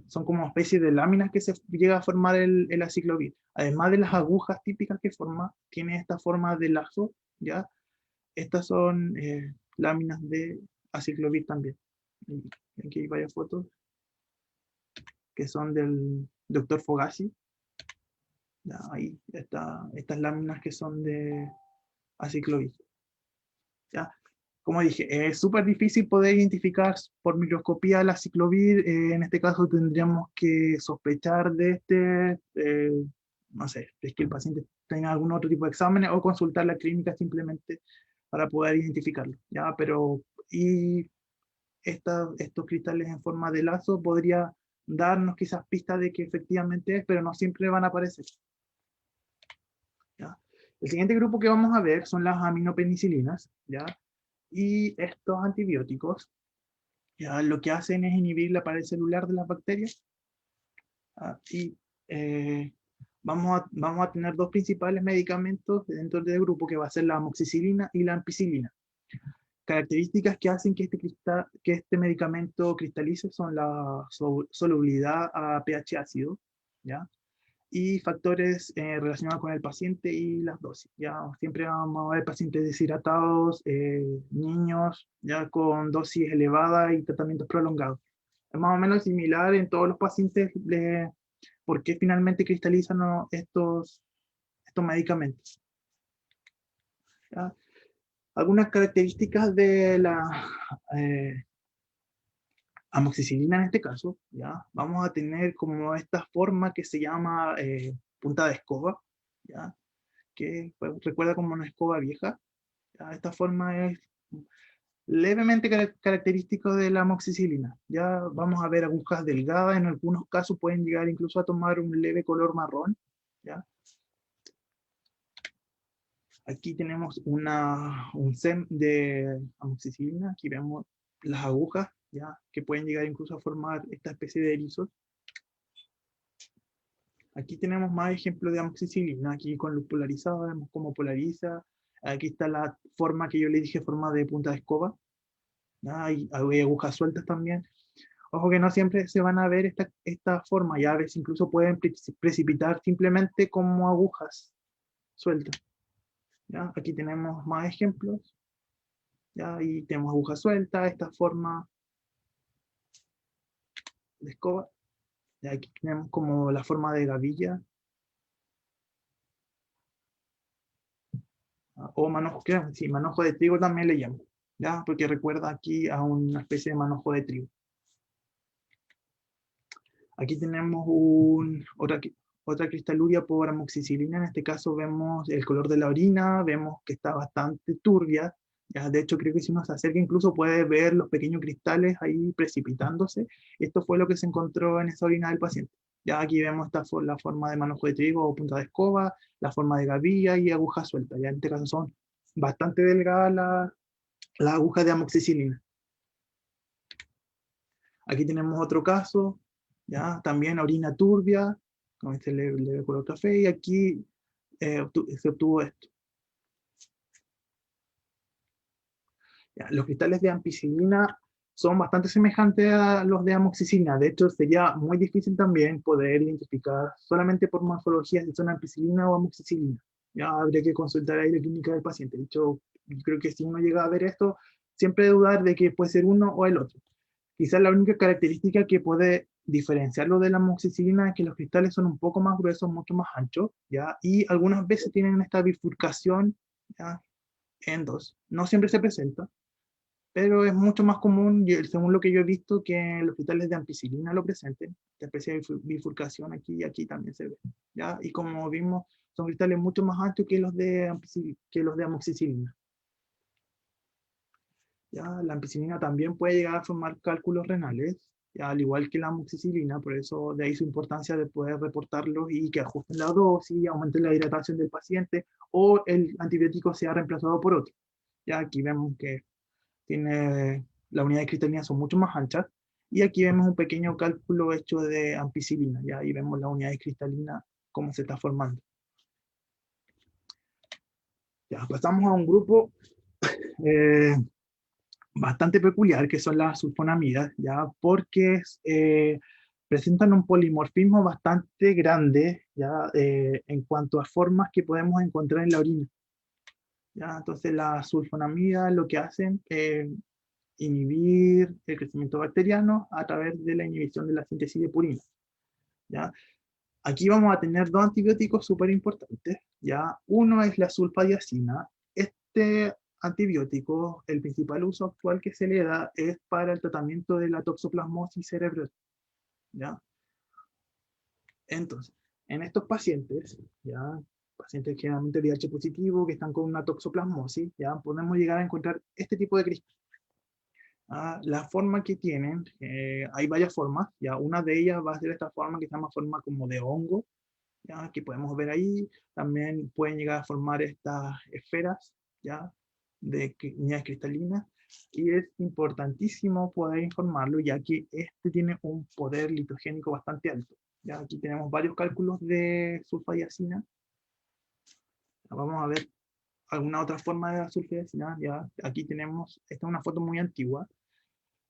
Son como especies de láminas que se llega a formar el aciclovir. Además de las agujas típicas que forma, tiene esta forma de lazo, ya, estas son láminas de aciclovir también. Y aquí hay varias fotos que son del doctor Fogassi. Ya, ahí está, estas láminas que son de aciclovir. ¿Ya? Como dije, es súper difícil poder identificar por microscopía la aciclovir. En este caso tendríamos que sospechar de no sé, es que el paciente tenga algún otro tipo de exámenes o consultar la clínica simplemente para poder identificarlo. ¿Ya? Pero, y estos cristales en forma de lazo podría darnos quizás pistas de que efectivamente es, pero no siempre van a aparecer. ¿Ya? El siguiente grupo que vamos a ver son las aminopenicilinas, ¿ya? Y estos antibióticos, ¿ya? Lo que hacen es inhibir la pared celular de las bacterias. Y vamos a tener dos principales medicamentos dentro del grupo, que va a ser la amoxicilina y la ampicilina. Características que hacen que este medicamento cristalice son la solubilidad a pH ácido, ¿ya? Y factores relacionados con el paciente y las dosis. Ya siempre vamos a ver pacientes deshidratados, niños ya con dosis elevadas y tratamientos prolongados. Es más o menos similar en todos los pacientes de por qué finalmente cristalizan, ¿no?, estos medicamentos. ¿Ya? Algunas características de la amoxicilina en este caso, ¿ya? Vamos a tener como esta forma que se llama punta de escoba, ¿ya? Que pues, recuerda como una escoba vieja. ¿Ya? Esta forma es levemente característico de la amoxicilina. Ya vamos a ver agujas delgadas, en algunos casos pueden llegar incluso a tomar un leve color marrón. ¿Ya? Aquí tenemos un SEM de amoxicilina, aquí vemos las agujas, ¿ya? Que pueden llegar incluso a formar esta especie de erizos. Aquí tenemos más ejemplos de amoxicilina, aquí con luz polarizada, vemos cómo polariza. Aquí está la forma que yo le dije, forma de punta de escoba. Hay agujas sueltas también. Ojo que no siempre se van a ver esta forma, ya a veces incluso pueden precipitar simplemente como agujas sueltas. ¿Ya? Aquí tenemos más ejemplos. ¿Ya? Y tenemos agujas sueltas, esta forma de escoba. ¿Ya? Aquí tenemos como la forma de gavilla. O manojo, sí, manojo de trigo también le llamo. ¿Ya? Porque recuerda aquí a una especie de manojo de trigo. Aquí tenemos otra cristaluria por amoxicilina. En este caso vemos el color de la orina, vemos que está bastante turbia. Ya, de hecho, creo que si uno se acerca incluso puede ver los pequeños cristales ahí precipitándose. Esto fue lo que se encontró en esa orina del paciente. Ya aquí vemos la forma de manojo de trigo o punta de escoba, la forma de gavilla y aguja suelta. Ya en este caso son bastante delgadas las agujas de amoxicilina. Aquí tenemos otro caso, ¿ya? También orina turbia, con este leve color café, y aquí se obtuvo esto. ¿Ya? Los cristales de ampicilina son bastante semejantes a los de amoxicilina. De hecho, sería muy difícil también poder identificar solamente por morfología si son ampicilina o amoxicilina. Ya habría que consultar ahí la clínica del paciente. De hecho, yo creo que si uno llega a ver esto, siempre dudar de que puede ser uno o el otro. Quizás la única característica que puede diferenciarlo de la amoxicilina es que los cristales son un poco más gruesos, mucho más anchos, ¿ya? Y algunas veces tienen esta bifurcación, ¿ya?, en dos. No siempre se presenta, pero es mucho más común, según lo que yo he visto, que los cristales de ampicilina lo presenten. Esta especie de bifurcación aquí y aquí también se ve, ¿ya? Y como vimos, son cristales mucho más anchos que los de amoxicilina. ¿Ya? La ampicilina también puede llegar a formar cálculos renales, ¿ya?, al igual que la amoxicilina, por eso de ahí su importancia de poder reportarlos y que ajusten la dosis, aumenten la hidratación del paciente o el antibiótico sea reemplazado por otro. Ya aquí vemos que la unidad de cristalina son mucho más anchas Y aquí vemos un pequeño cálculo hecho de ampicilina, ya ahí vemos la unidad cristalina, cómo se está formando. Ya, pasamos a un grupo bastante peculiar, que son las sulfonamidas, ya, porque presentan un polimorfismo bastante grande, ya, en cuanto a formas que podemos encontrar en la orina. Ya, entonces las sulfonamidas lo que hacen es inhibir el crecimiento bacteriano a través de la inhibición de la síntesis de purina. ¿Ya? Aquí vamos a tener dos antibióticos súper importantes. ¿Ya? Uno es la sulfadiazina. Este antibiótico, el principal uso actual que se le da es para el tratamiento de la toxoplasmosis cerebral. ¿Ya? Entonces, en estos pacientes, ¿ya? Pacientes generalmente VIH positivo que están con una toxoplasmosis, ya podemos llegar a encontrar este tipo de cristal. La forma que tienen, hay varias formas, ya una de ellas va a ser esta forma que se llama forma como de hongo, ya que podemos ver ahí. También pueden llegar a formar estas esferas, ya, de unidades cristalinas, y es importantísimo poder informarlo, ya que este tiene un poder litogénico bastante alto. Ya aquí tenemos varios cálculos de sulfadiazina. Vamos a ver alguna otra forma de la sulfadiazina. Ya aquí tenemos, esta es una foto muy antigua.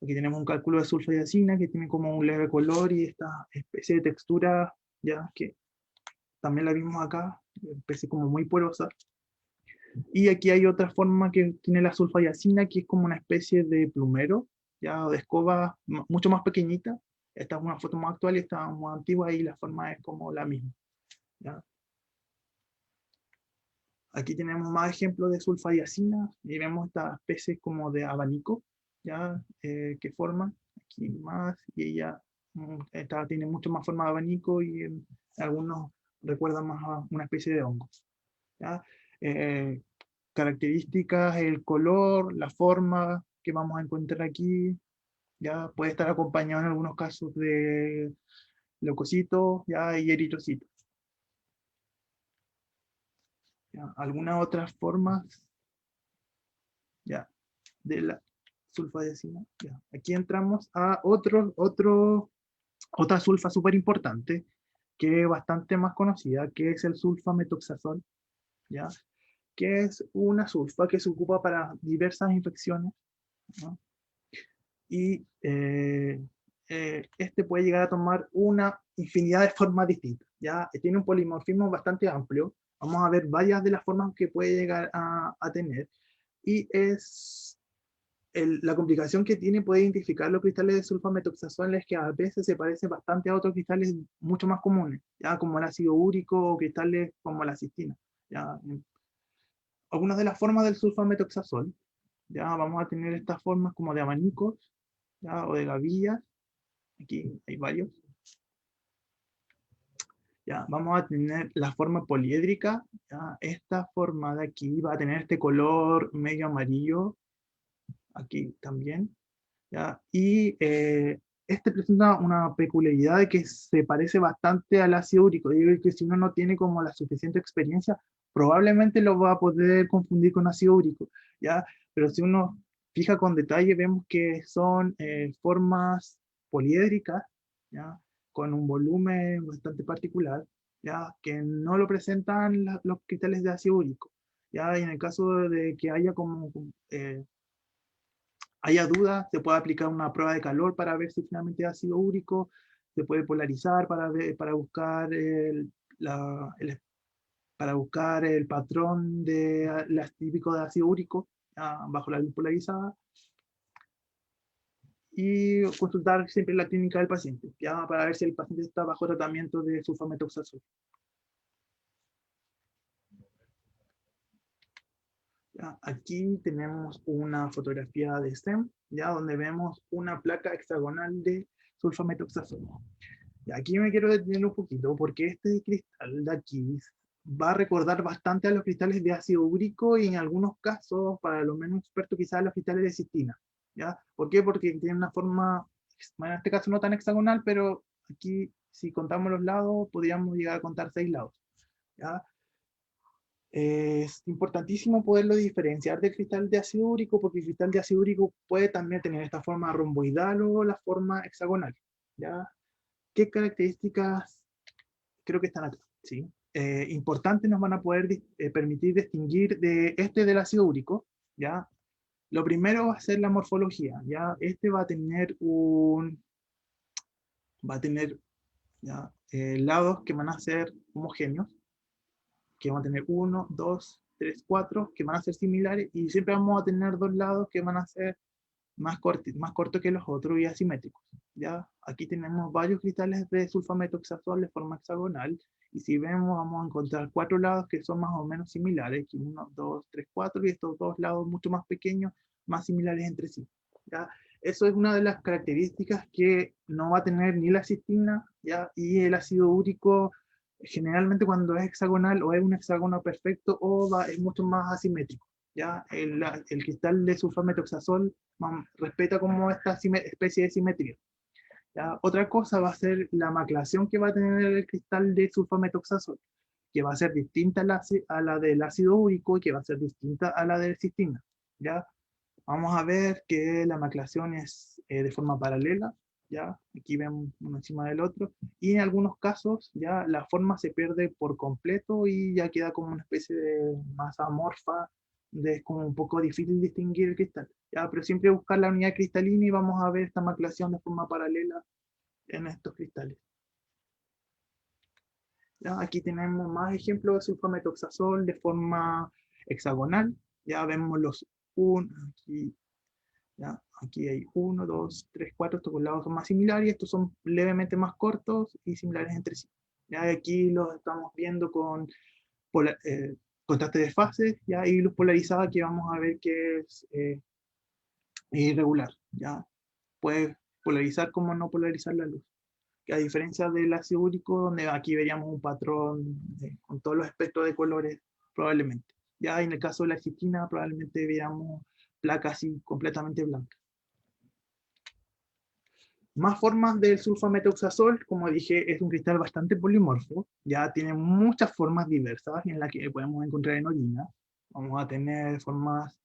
Aquí tenemos un cálculo de sulfadiazina que tiene como un leve color y esta especie de textura, ya que también la vimos acá, especie como muy porosa. Y aquí hay otra forma que tiene la sulfadiazina, que es como una especie de plumero, ya de escoba mucho más pequeñita. Esta es una foto más actual y esta es más antigua y la forma es como la misma. ¿Ya? Aquí tenemos más ejemplos de sulfadiazina y vemos esta especie como de abanico, ya que forman aquí más, y ella esta tiene mucho más forma de abanico y algunos recuerdan más a una especie de hongo. ¿Ya? Eh, Características, el color, la forma que vamos a encontrar aquí, ya puede estar acompañado en algunos casos de leucocitos, ya, y eritrocitos. ¿Ya? Algunas otras formas, ya, de la sulfadiazina. Ya. Aquí entramos a otra sulfa súper importante, que es bastante más conocida, que es el sulfametoxazol, ¿ya? Que es una sulfa que se ocupa para diversas infecciones, ¿no? Y este puede llegar a tomar una infinidad de formas distintas, ¿ya? Tiene un polimorfismo bastante amplio. Vamos a ver varias de las formas que puede llegar a tener. Y es la complicación que tiene puede identificar los cristales de sulfametoxazol es que a veces se parecen bastante a otros cristales mucho más comunes, ya como el ácido úrico o cristales como la cistina. ¿Ya? Algunas de las formas del sulfametoxazol, ya vamos a tener estas formas como de abanicos, ¿ya? O de gavillas. Aquí hay varios. Ya, vamos a tener la forma poliédrica. ¿Ya? Esta forma de aquí va a tener este color medio amarillo, aquí también. ¿Ya? Y este presenta una peculiaridad de que se parece bastante al ácido úrico. Digo que si uno no tiene como la suficiente experiencia, probablemente lo va a poder confundir con ácido úrico, ¿ya? Pero si uno fija con detalle, vemos que son formas poliédricas, ¿ya? Con un volumen bastante particular, ¿ya? Que no lo presentan los cristales de ácido úrico, ¿ya? Y en el caso de que haya como haya dudas, se puede aplicar una prueba de calor para ver si finalmente es ácido úrico, se puede polarizar para buscar para buscar el patrón típico de ácido úrico bajo la luz polarizada, y consultar siempre la clínica del paciente, ya para ver si el paciente está bajo tratamiento de sulfametoxazol. Ya, aquí tenemos una fotografía de STEM, ya donde vemos una placa hexagonal de sulfametoxazol. Y aquí me quiero detener un poquito porque este cristal de aquí va a recordar bastante a los cristales de ácido úrico y en algunos casos, para los menos expertos, quizás a los cristales de cistina. ¿Ya? ¿Por qué? Porque tiene una forma, en este caso no tan hexagonal, pero aquí si contamos los lados, podríamos llegar a contar 6 lados. ¿Ya? Es importantísimo poderlo diferenciar del cristal de ácido úrico, porque el cristal de ácido úrico puede también tener esta forma romboidal o la forma hexagonal. ¿Ya? ¿Qué características creo que están acá? ¿Sí? Importantes nos van a poder permitir distinguir de este del ácido úrico. ¿Ya? Lo primero va a ser la morfología. ¿Ya? Este va a tener ¿ya? Lados que van a ser homogéneos, que van a tener 1, 2, 3, 4, que van a ser similares, y siempre vamos a tener dos lados que van a ser más cortos que los otros y asimétricos. ¿Ya? Aquí tenemos varios cristales de sulfametoxazol de forma hexagonal, y si vemos vamos a encontrar 4 lados que son más o menos similares, 1, 2, 3, 4, y estos dos lados mucho más pequeños, más similares entre sí. ¿Ya? Eso es una de las características que no va a tener ni la cistina, ¿ya? Y el ácido úrico generalmente cuando es hexagonal o es un hexágono perfecto o es mucho más asimétrico. ¿Ya? El cristal de sulfametoxazol respeta como esta especie de simetría. ¿Ya? Otra cosa va a ser la maclación que va a tener el cristal de sulfametoxazol, que va a ser distinta a la del ácido úrico y que va a ser distinta a la de cistina. ¿Ya? Vamos a ver que la maclación es de forma paralela, ¿ya? Aquí vemos uno encima del otro, y en algunos casos ya la forma se pierde por completo y ya queda como una especie de masa amorfa, es como un poco difícil distinguir el cristal, ¿ya? Pero siempre buscar la unidad cristalina y vamos a ver esta maclación de forma paralela en estos cristales. ¿Ya? Aquí tenemos más ejemplos de sulfametoxazol de forma hexagonal, ya vemos los aquí. ¿Ya? Aquí hay 1, 2, 3, 4, estos lados son más similares, estos son levemente más cortos y similares entre sí. ¿Ya? Aquí los estamos viendo con contraste de fases, ¿ya? Y luz polarizada que vamos a ver que es irregular. ¿Ya? Puede polarizar como no polarizar la luz. Que a diferencia del ácido úrico, donde aquí veríamos un patrón con todos los espectros de colores, probablemente. Ya en el caso de la cistina, probablemente veamos placas así completamente blancas. Más formas del sulfametoxazol, como dije, es un cristal bastante polimorfo, ya tiene muchas formas diversas en las que podemos encontrar en orina. Vamos a tener formas,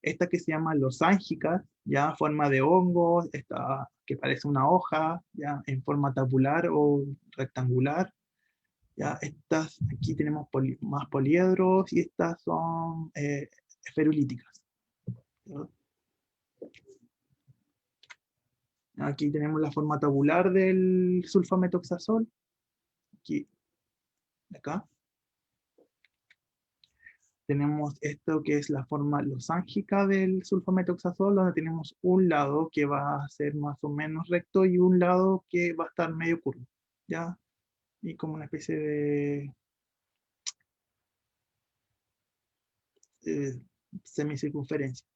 esta que se llama losángicas, ya forma de hongo, esta que parece una hoja, ya en forma tabular o rectangular. Ya estas, aquí tenemos más poliedros y estas son esferulíticas. ¿Ya? Aquí tenemos la forma tabular del sulfametoxazol. Aquí, acá. Tenemos esto que es la forma losángica del sulfametoxazol, donde tenemos un lado que va a ser más o menos recto y un lado que va a estar medio curvo. ¿Ya? Y como una especie de semicircunferencia.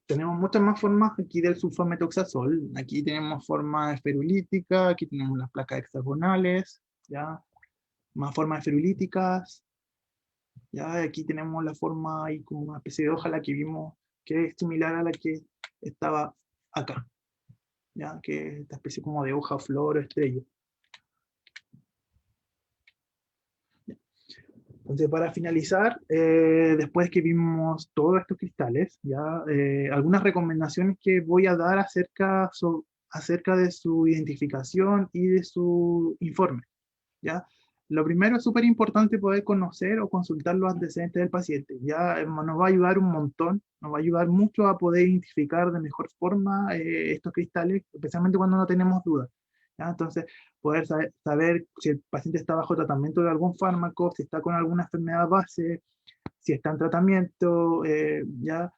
Tenemos muchas más formas aquí del sulfametoxazol. Aquí tenemos forma esferulítica, aquí tenemos las placas hexagonales, ¿ya? Más formas esferulíticas, ¿ya? Aquí tenemos la forma ahí como una especie de hoja, la que vimos, que es similar a la que estaba acá, ¿ya? Que es esta especie como de hoja, flor o estrella. Entonces, para finalizar, después que vimos todos estos cristales, ya algunas recomendaciones que voy a dar acerca de su identificación y de su informe. ¿Ya? Lo primero es súper importante poder conocer o consultar los antecedentes del paciente. Ya nos va a ayudar un montón, nos va a ayudar mucho a poder identificar de mejor forma estos cristales, especialmente cuando no tenemos dudas. ¿Ya? Entonces, poder saber si el paciente está bajo tratamiento de algún fármaco, si está con alguna enfermedad base, si está en tratamiento, ya.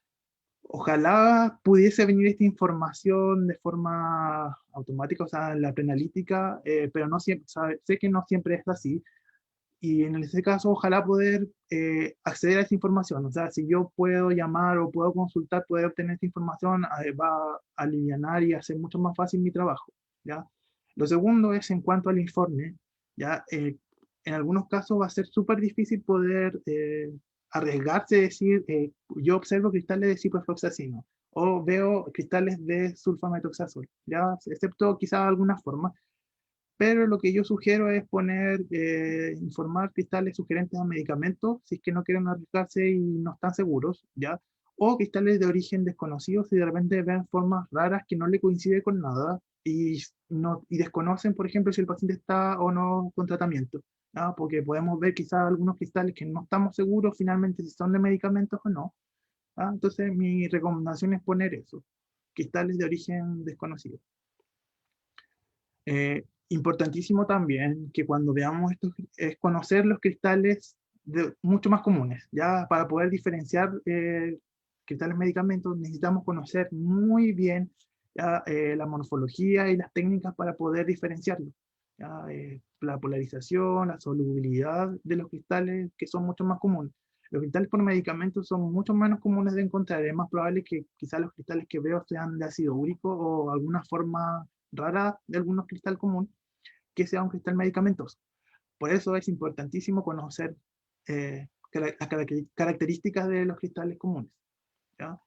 Ojalá pudiese venir esta información de forma automática, o sea, en la preanalítica, pero no siempre, sé que no siempre es así. Y en ese caso, ojalá poder acceder a esa información. O sea, si yo puedo llamar o puedo consultar, poder obtener esa información, va a alivianar y hacer mucho más fácil mi trabajo. ¿Ya? Lo segundo es en cuanto al informe. ¿Ya? En algunos casos va a ser súper difícil poder arriesgarse a decir, yo observo cristales de ciprofloxacino o veo cristales de sulfametoxazol, ¿ya? Excepto quizás algunas formas. pero lo que yo sugiero es poner, informar cristales sugerentes a medicamentos, si es que no quieren arriesgarse y no están seguros, ¿ya? O cristales de origen desconocido, si de repente ven formas raras que no le coincide con nada y desconocen, por ejemplo, si el paciente está o no con tratamiento, ¿ya? Porque podemos ver quizás algunos cristales que no estamos seguros finalmente si son de medicamentos o no. ¿Ah? Entonces, mi recomendación es poner eso, cristales de origen desconocido. Importantísimo también que cuando veamos esto es conocer los cristales mucho más comunes. Ya para poder diferenciar cristales medicamentos necesitamos conocer muy bien ya, la morfología y las técnicas para poder diferenciarlos. Ya, la polarización, la solubilidad de los cristales que son mucho más comunes. Los cristales por medicamentos son mucho menos comunes de encontrar. Es más probable que quizás los cristales que veo sean de ácido úrico o alguna forma rara de algunos cristal común que sea un cristal medicamentoso. Por eso es importantísimo conocer las características de los cristales comunes. ¿Ya?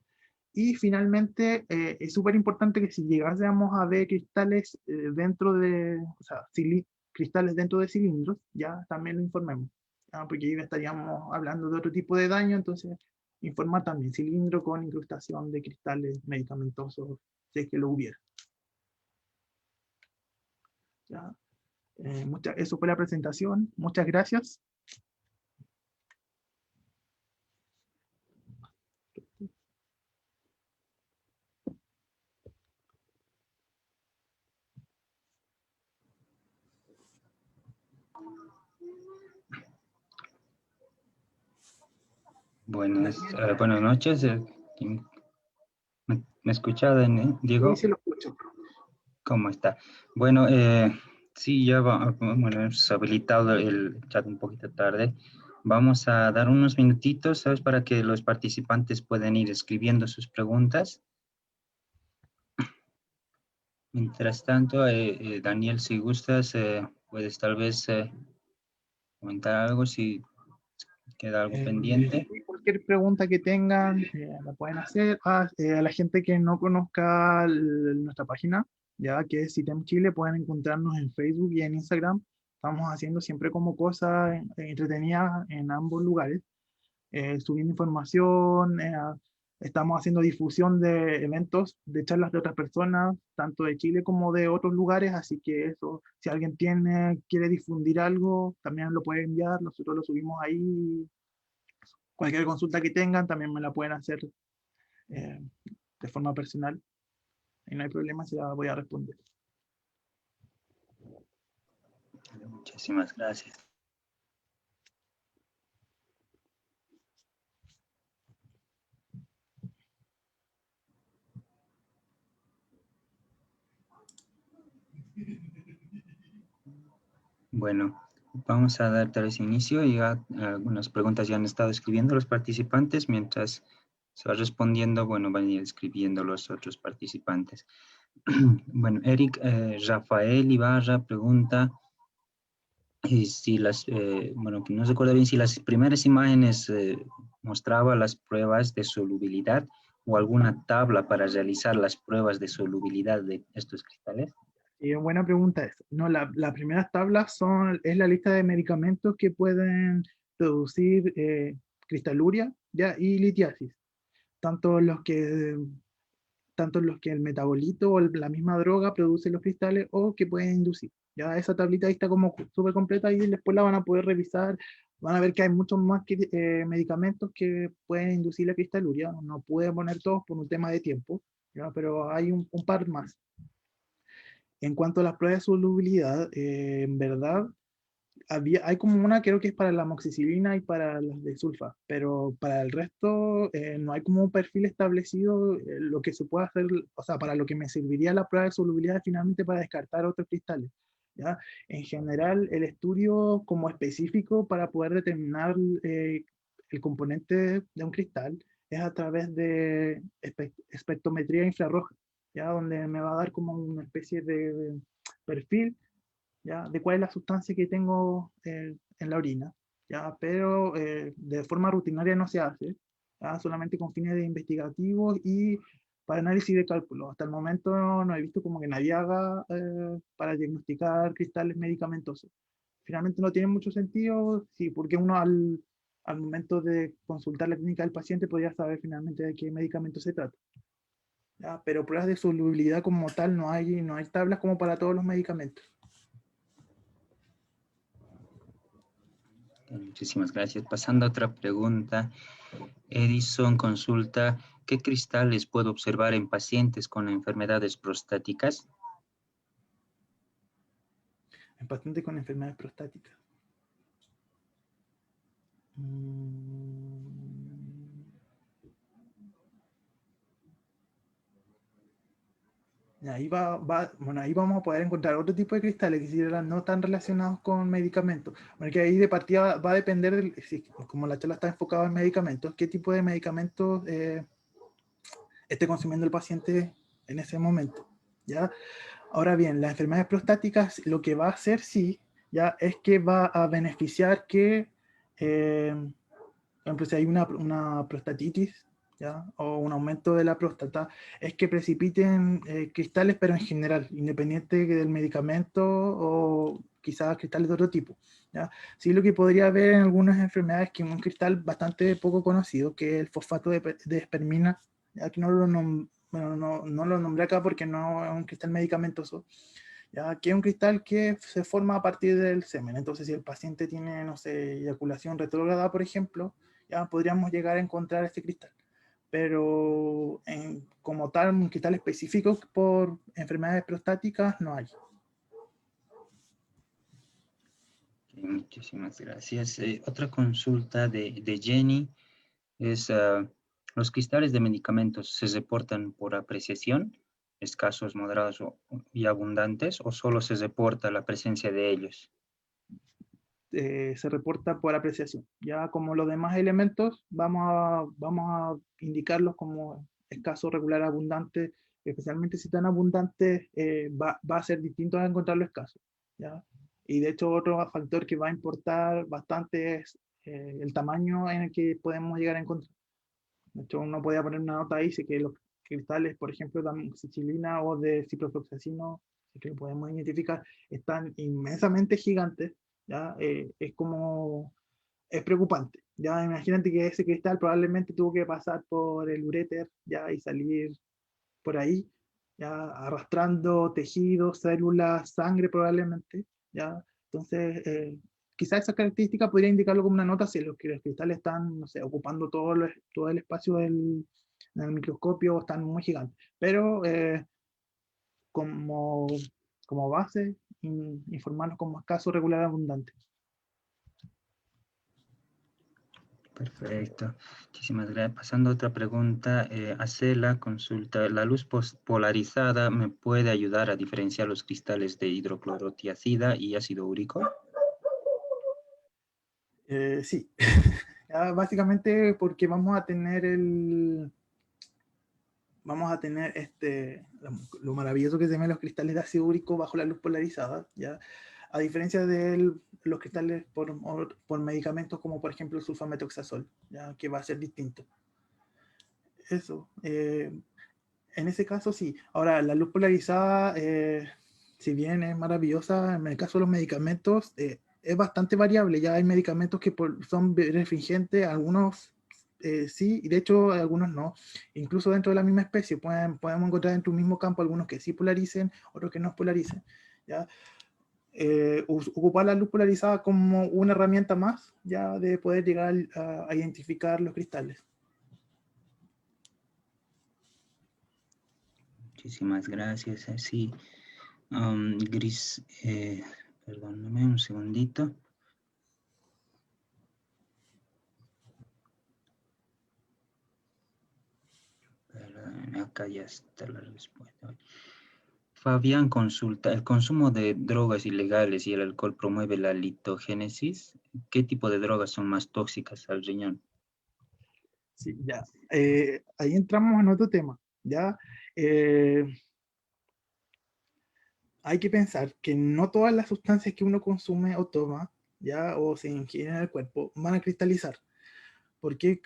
Y finalmente, es súper importante que si llegásemos a ver cristales dentro de, o sea, cristales dentro de cilindros, ya también lo informemos. ¿Ya? Porque ahí estaríamos hablando de otro tipo de daño, entonces informar también cilindro con incrustación de cristales medicamentosos, si es que lo hubiera. ¿Ya? Eso fue la presentación. Muchas gracias. Buenas noches. ¿Me escucha, Diego? Sí, sí lo escucho. ¿Cómo está? Bueno, sí, ya bueno, hemos habilitado el chat un poquito tarde. Vamos a dar unos minutitos, ¿sabes? Para que los participantes puedan ir escribiendo sus preguntas. Mientras tanto, Daniel, si gustas, puedes tal vez comentar algo si queda algo pendiente. Cualquier pregunta que tengan, la pueden hacer. A la gente que no conozca nuestra página, ya que es CITEM Chile, pueden encontrarnos en Facebook y en Instagram. Estamos haciendo siempre como cosas entretenidas en ambos lugares, subiendo información, estamos haciendo difusión de eventos, de charlas de otras personas, tanto de Chile como de otros lugares, así que eso, si alguien quiere difundir algo, también lo puede enviar, nosotros lo subimos ahí. Cualquier consulta que tengan también me la pueden hacer de forma personal y no hay problema, se la voy a responder. Muchísimas gracias. Bueno, vamos a dar tal vez inicio y algunas preguntas ya han estado escribiendo los participantes. Mientras se va respondiendo, bueno, van a ir escribiendo los otros participantes. Bueno, Eric Rafael Ibarra pregunta si bueno, que no recuerdo bien si las primeras imágenes mostraba las pruebas de solubilidad o alguna tabla para realizar las pruebas de solubilidad de estos cristales. Buena pregunta es. No, las primeras tablas es la lista de medicamentos que pueden producir cristaluria, ¿ya? Y litiasis. Tanto los que, tanto los que el metabolito o la misma droga produce los cristales o que pueden inducir. Ya esa tablita ahí está como súper completa y después la van a poder revisar. Van a ver que hay muchos más medicamentos que pueden inducir la cristaluria. No pude poner todos por un tema de tiempo, ¿ya? Pero hay un par más. En cuanto a las pruebas de solubilidad, en verdad, hay como una, creo que es para la amoxicilina y para las de sulfa, pero para el resto no hay como un perfil establecido. Lo que se puede hacer, o sea, para lo que me serviría la prueba de solubilidad es finalmente para descartar otros cristales. ¿Ya? En general, el estudio como específico para poder determinar el componente de un cristal es a través de espectrometría infrarroja, ¿ya? Donde me va a dar como una especie de perfil, ¿ya? De cuál es la sustancia que tengo en la orina, ¿ya? Pero de forma rutinaria no se hace, ¿ya? Solamente con fines de investigativos y para análisis de cálculo. Hasta el momento no he visto como que nadie haga para diagnosticar cristales medicamentosos. Finalmente no tiene mucho sentido, sí, porque uno al momento de consultar la clínica del paciente podría saber finalmente de qué medicamento se trata. ¿Ya? Pero pruebas de solubilidad como tal no hay tablas como para todos los medicamentos. Muchísimas gracias. Pasando a otra pregunta. Edison consulta, ¿qué cristales puedo observar en pacientes con enfermedades prostáticas? En pacientes con enfermedades prostáticas. Bueno, ahí vamos a poder encontrar otro tipo de cristales que serán no tan relacionados con medicamentos. Porque ahí de partida va a depender, como la charla está enfocada en medicamentos, qué tipo de medicamentos esté consumiendo el paciente en ese momento. ¿Ya? Ahora bien, las enfermedades prostáticas lo que va a hacer, sí, ya es que va a beneficiar que, por ejemplo, si hay una prostatitis, ¿ya? O un aumento de la próstata, es que precipiten cristales, pero en general, independiente del medicamento o quizás cristales de otro tipo. ¿Ya? Sí, lo que podría haber en algunas enfermedades que un cristal bastante poco conocido, que es el fosfato de espermina, ya que bueno, no lo nombré acá porque no es un cristal medicamentoso, ya que es un cristal que se forma a partir del semen. Entonces, si el paciente tiene, no sé, eyaculación retrógrada, por ejemplo, ya podríamos llegar a encontrar este cristal. Pero como tal, un cristal específico por enfermedades prostáticas no hay. Muchísimas gracias. Otra consulta de Jenny es, ¿los cristales de medicamentos se reportan por apreciación, escasos, moderados y abundantes, o solo se reporta la presencia de ellos? Se reporta por apreciación. Ya como los demás elementos, vamos a indicarlos como escaso, regular, abundante. Especialmente si están abundantes, va a ser distinto a encontrarlo escaso. ¿Ya? Y de hecho, otro factor que va a importar bastante es el tamaño en el que podemos llegar a encontrar. De hecho, uno podría poner una nota ahí, dice que los cristales, por ejemplo, de amoxicilina o de ciprofloxacino, que lo podemos identificar, están inmensamente gigantes, ¿ya? Es preocupante. Ya imagínate que ese cristal probablemente tuvo que pasar por el uréter, ya, y salir por ahí, ya, arrastrando tejidos, células, sangre probablemente, ya. Entonces, quizás esa característica podría indicarlo como una nota si los cristales están, no sé, ocupando todo el espacio del microscopio, están muy gigantes. Pero como, como base, informarlos como escaso, regular, abundante. Perfecto. Muchísimas gracias. Pasando a otra pregunta, Acela consulta, ¿la luz polarizada me puede ayudar a diferenciar los cristales de hidroclorotiazida y ácido úrico? Sí, ya, básicamente porque vamos a tener lo maravilloso que se ven los cristales de ácido úrico bajo la luz polarizada, ya, a diferencia de los cristales por medicamentos como por ejemplo el sulfametoxazol, ya, que va a ser distinto. Eso, en ese caso sí. Ahora, la luz polarizada, si bien es maravillosa, en el caso de los medicamentos, es bastante variable. Ya hay medicamentos que son refringentes, algunos sí, y de hecho algunos no. Incluso dentro de la misma especie podemos encontrar en tu mismo campo algunos que sí polaricen, otros que no polaricen. ¿Ya? Ocupar la luz polarizada como una herramienta más ya de poder llegar a identificar los cristales. Muchísimas gracias. Sí. Gris, perdóname un segundito. Perdóname, acá ya está la respuesta. Fabián consulta, ¿el consumo de drogas ilegales y el alcohol promueve la litogénesis? ¿Qué tipo de drogas son más tóxicas al riñón? Sí, ya. Ahí entramos en otro tema, ¿ya? Eh, Hay que pensar que no todas las sustancias que uno consume o toma, ¿ya? O se ingiere en el cuerpo, van a cristalizar. porque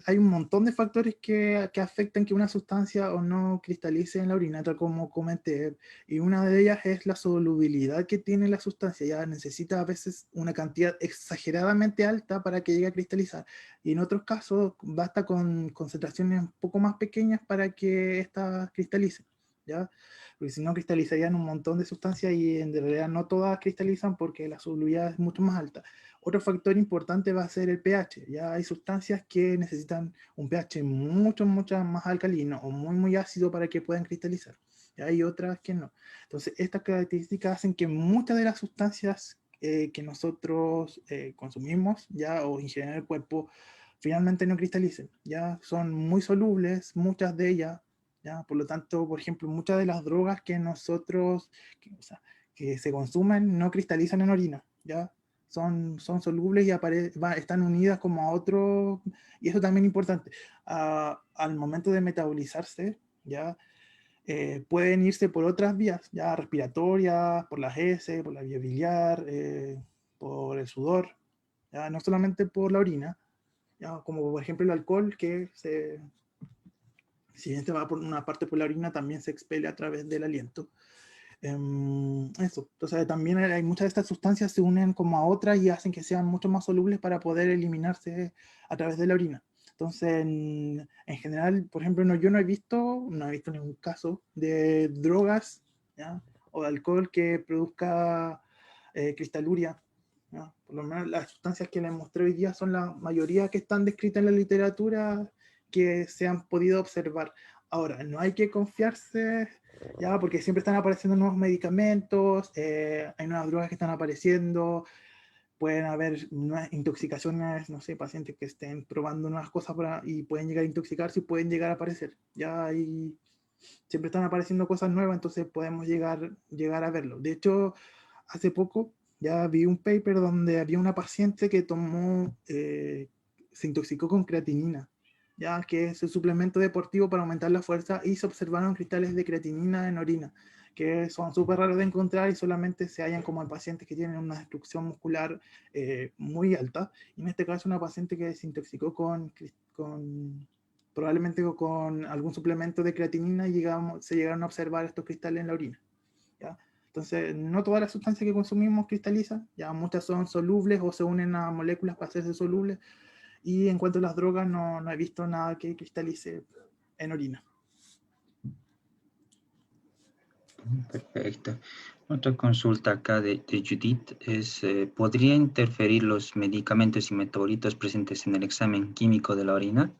hay un montón de factores que afectan que una sustancia o no cristalice en la orina, tal como comenté, y una de ellas es la solubilidad que tiene la sustancia. Ya necesita a veces una cantidad exageradamente alta para que llegue a cristalizar, y en otros casos basta con concentraciones un poco más pequeñas para que ésta cristalice, ¿ya? Porque si no cristalizarían un montón de sustancias y en realidad no todas cristalizan porque la solubilidad es mucho más alta. Otro factor importante va a ser el pH. Ya hay sustancias que necesitan un pH mucho más alcalino o muy ácido para que puedan cristalizar. Y hay otras que no. Entonces, estas características hacen que muchas de las sustancias que nosotros consumimos ya o ingeriendo en el cuerpo finalmente no cristalicen. Ya son muy solubles, muchas de ellas. ¿Ya? Por lo tanto, por ejemplo, muchas de las drogas que nosotros, o sea, que se consumen no cristalizan en orina. ¿Ya? Son solubles y están unidas como a otro, y eso también es importante. Al momento de metabolizarse, ya pueden irse por otras vías, ya respiratorias, por las heces, por la vía biliar, por el sudor, ya no solamente por la orina, ya como por ejemplo el alcohol, si bien se va por una parte por la orina, también se expele a través del aliento. Eso. Entonces también hay muchas de estas sustancias se unen como a otras y hacen que sean mucho más solubles para poder eliminarse a través de la orina. Entonces, en general, por ejemplo, yo no he visto ningún caso de drogas, ¿ya? O de alcohol que produzca cristaluria, ¿ya? Por lo menos las sustancias que les mostré hoy día son la mayoría que están descritas en la literatura que se han podido observar. Ahora, no hay que confiarse, ya, porque siempre están apareciendo nuevos medicamentos, hay nuevas drogas que están apareciendo, pueden haber nuevas intoxicaciones, no sé, pacientes que estén probando nuevas cosas y pueden llegar a intoxicarse y pueden llegar a aparecer. Ya hay, siempre están apareciendo cosas nuevas, entonces podemos llegar a verlo. De hecho, hace poco ya vi un paper donde había una paciente que se intoxicó con creatinina, ya que es el suplemento deportivo para aumentar la fuerza, y se observaron cristales de creatinina en orina, que son súper raros de encontrar y solamente se hallan como en pacientes que tienen una destrucción muscular muy alta. Y en este caso, una paciente que se intoxicó probablemente con algún suplemento de creatinina, y se llegaron a observar estos cristales en la orina, ¿ya? Entonces, no todas las sustancias que consumimos cristalizan, ya muchas son solubles o se unen a moléculas para hacerse solubles, y en cuanto a las drogas, no he visto nada que cristalice en orina. Perfecto. Otra consulta acá de Judith es, ¿podría interferir los medicamentos y metabolitos presentes en el examen químico de la orina?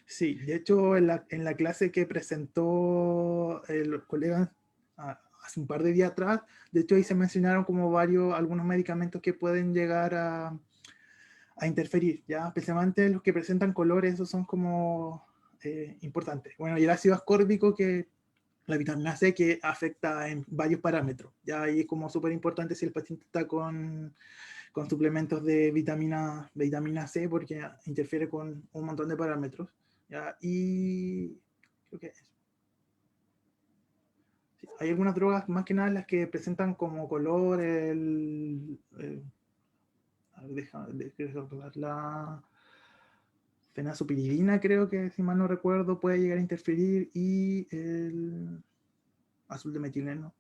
Sí, de hecho, en la clase que presentó el colega hace un par de días atrás, de hecho ahí se mencionaron como algunos medicamentos que pueden llegar a interferir, ¿ya? Especialmente los que presentan colores, esos son como importantes. Bueno, y el ácido ascórbico, que la vitamina C, que afecta en varios parámetros, ya ahí es como súper importante si el paciente está con suplementos de vitamina C, porque interfiere con un montón de parámetros, ¿ya? Y creo que sí, hay algunas drogas, más que nada las que presentan como color a ver, déjame recordar, la fenazopiridina, creo que, si mal no recuerdo, puede llegar a interferir, y el azul de metileno.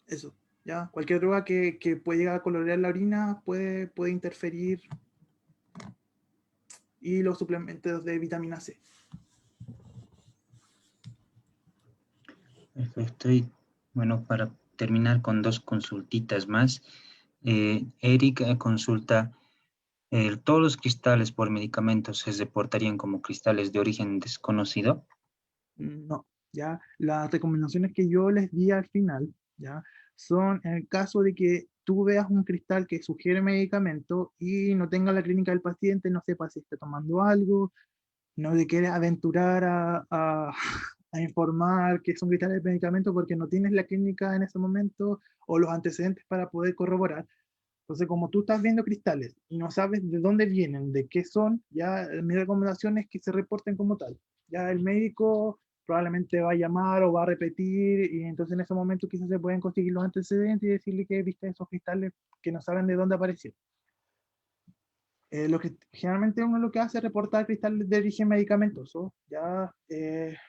Eso, ¿ya? Cualquier droga que puede llegar a colorear la orina puede interferir, y los suplementos de vitamina C. Perfecto. Y bueno, para terminar con dos consultitas más, Eric consulta, ¿todos los cristales por medicamentos se reportarían como cristales de origen desconocido? No, ya las recomendaciones que yo les di al final, ya, son en el caso de que tú veas un cristal que sugiere medicamento y no tenga la clínica del paciente, no sepa si está tomando algo, no te quieres aventurar a informar que son cristales de medicamento porque no tienes la clínica en ese momento o los antecedentes para poder corroborar. Entonces, como tú estás viendo cristales y no sabes de dónde vienen, de qué son, ya mi recomendación es que se reporten como tal. Ya el médico probablemente va a llamar o va a repetir, y entonces en ese momento quizás se pueden conseguir los antecedentes y decirle que viste esos cristales que no saben de dónde aparecieron. Lo que generalmente uno lo que hace es reportar cristales de origen medicamentoso, ya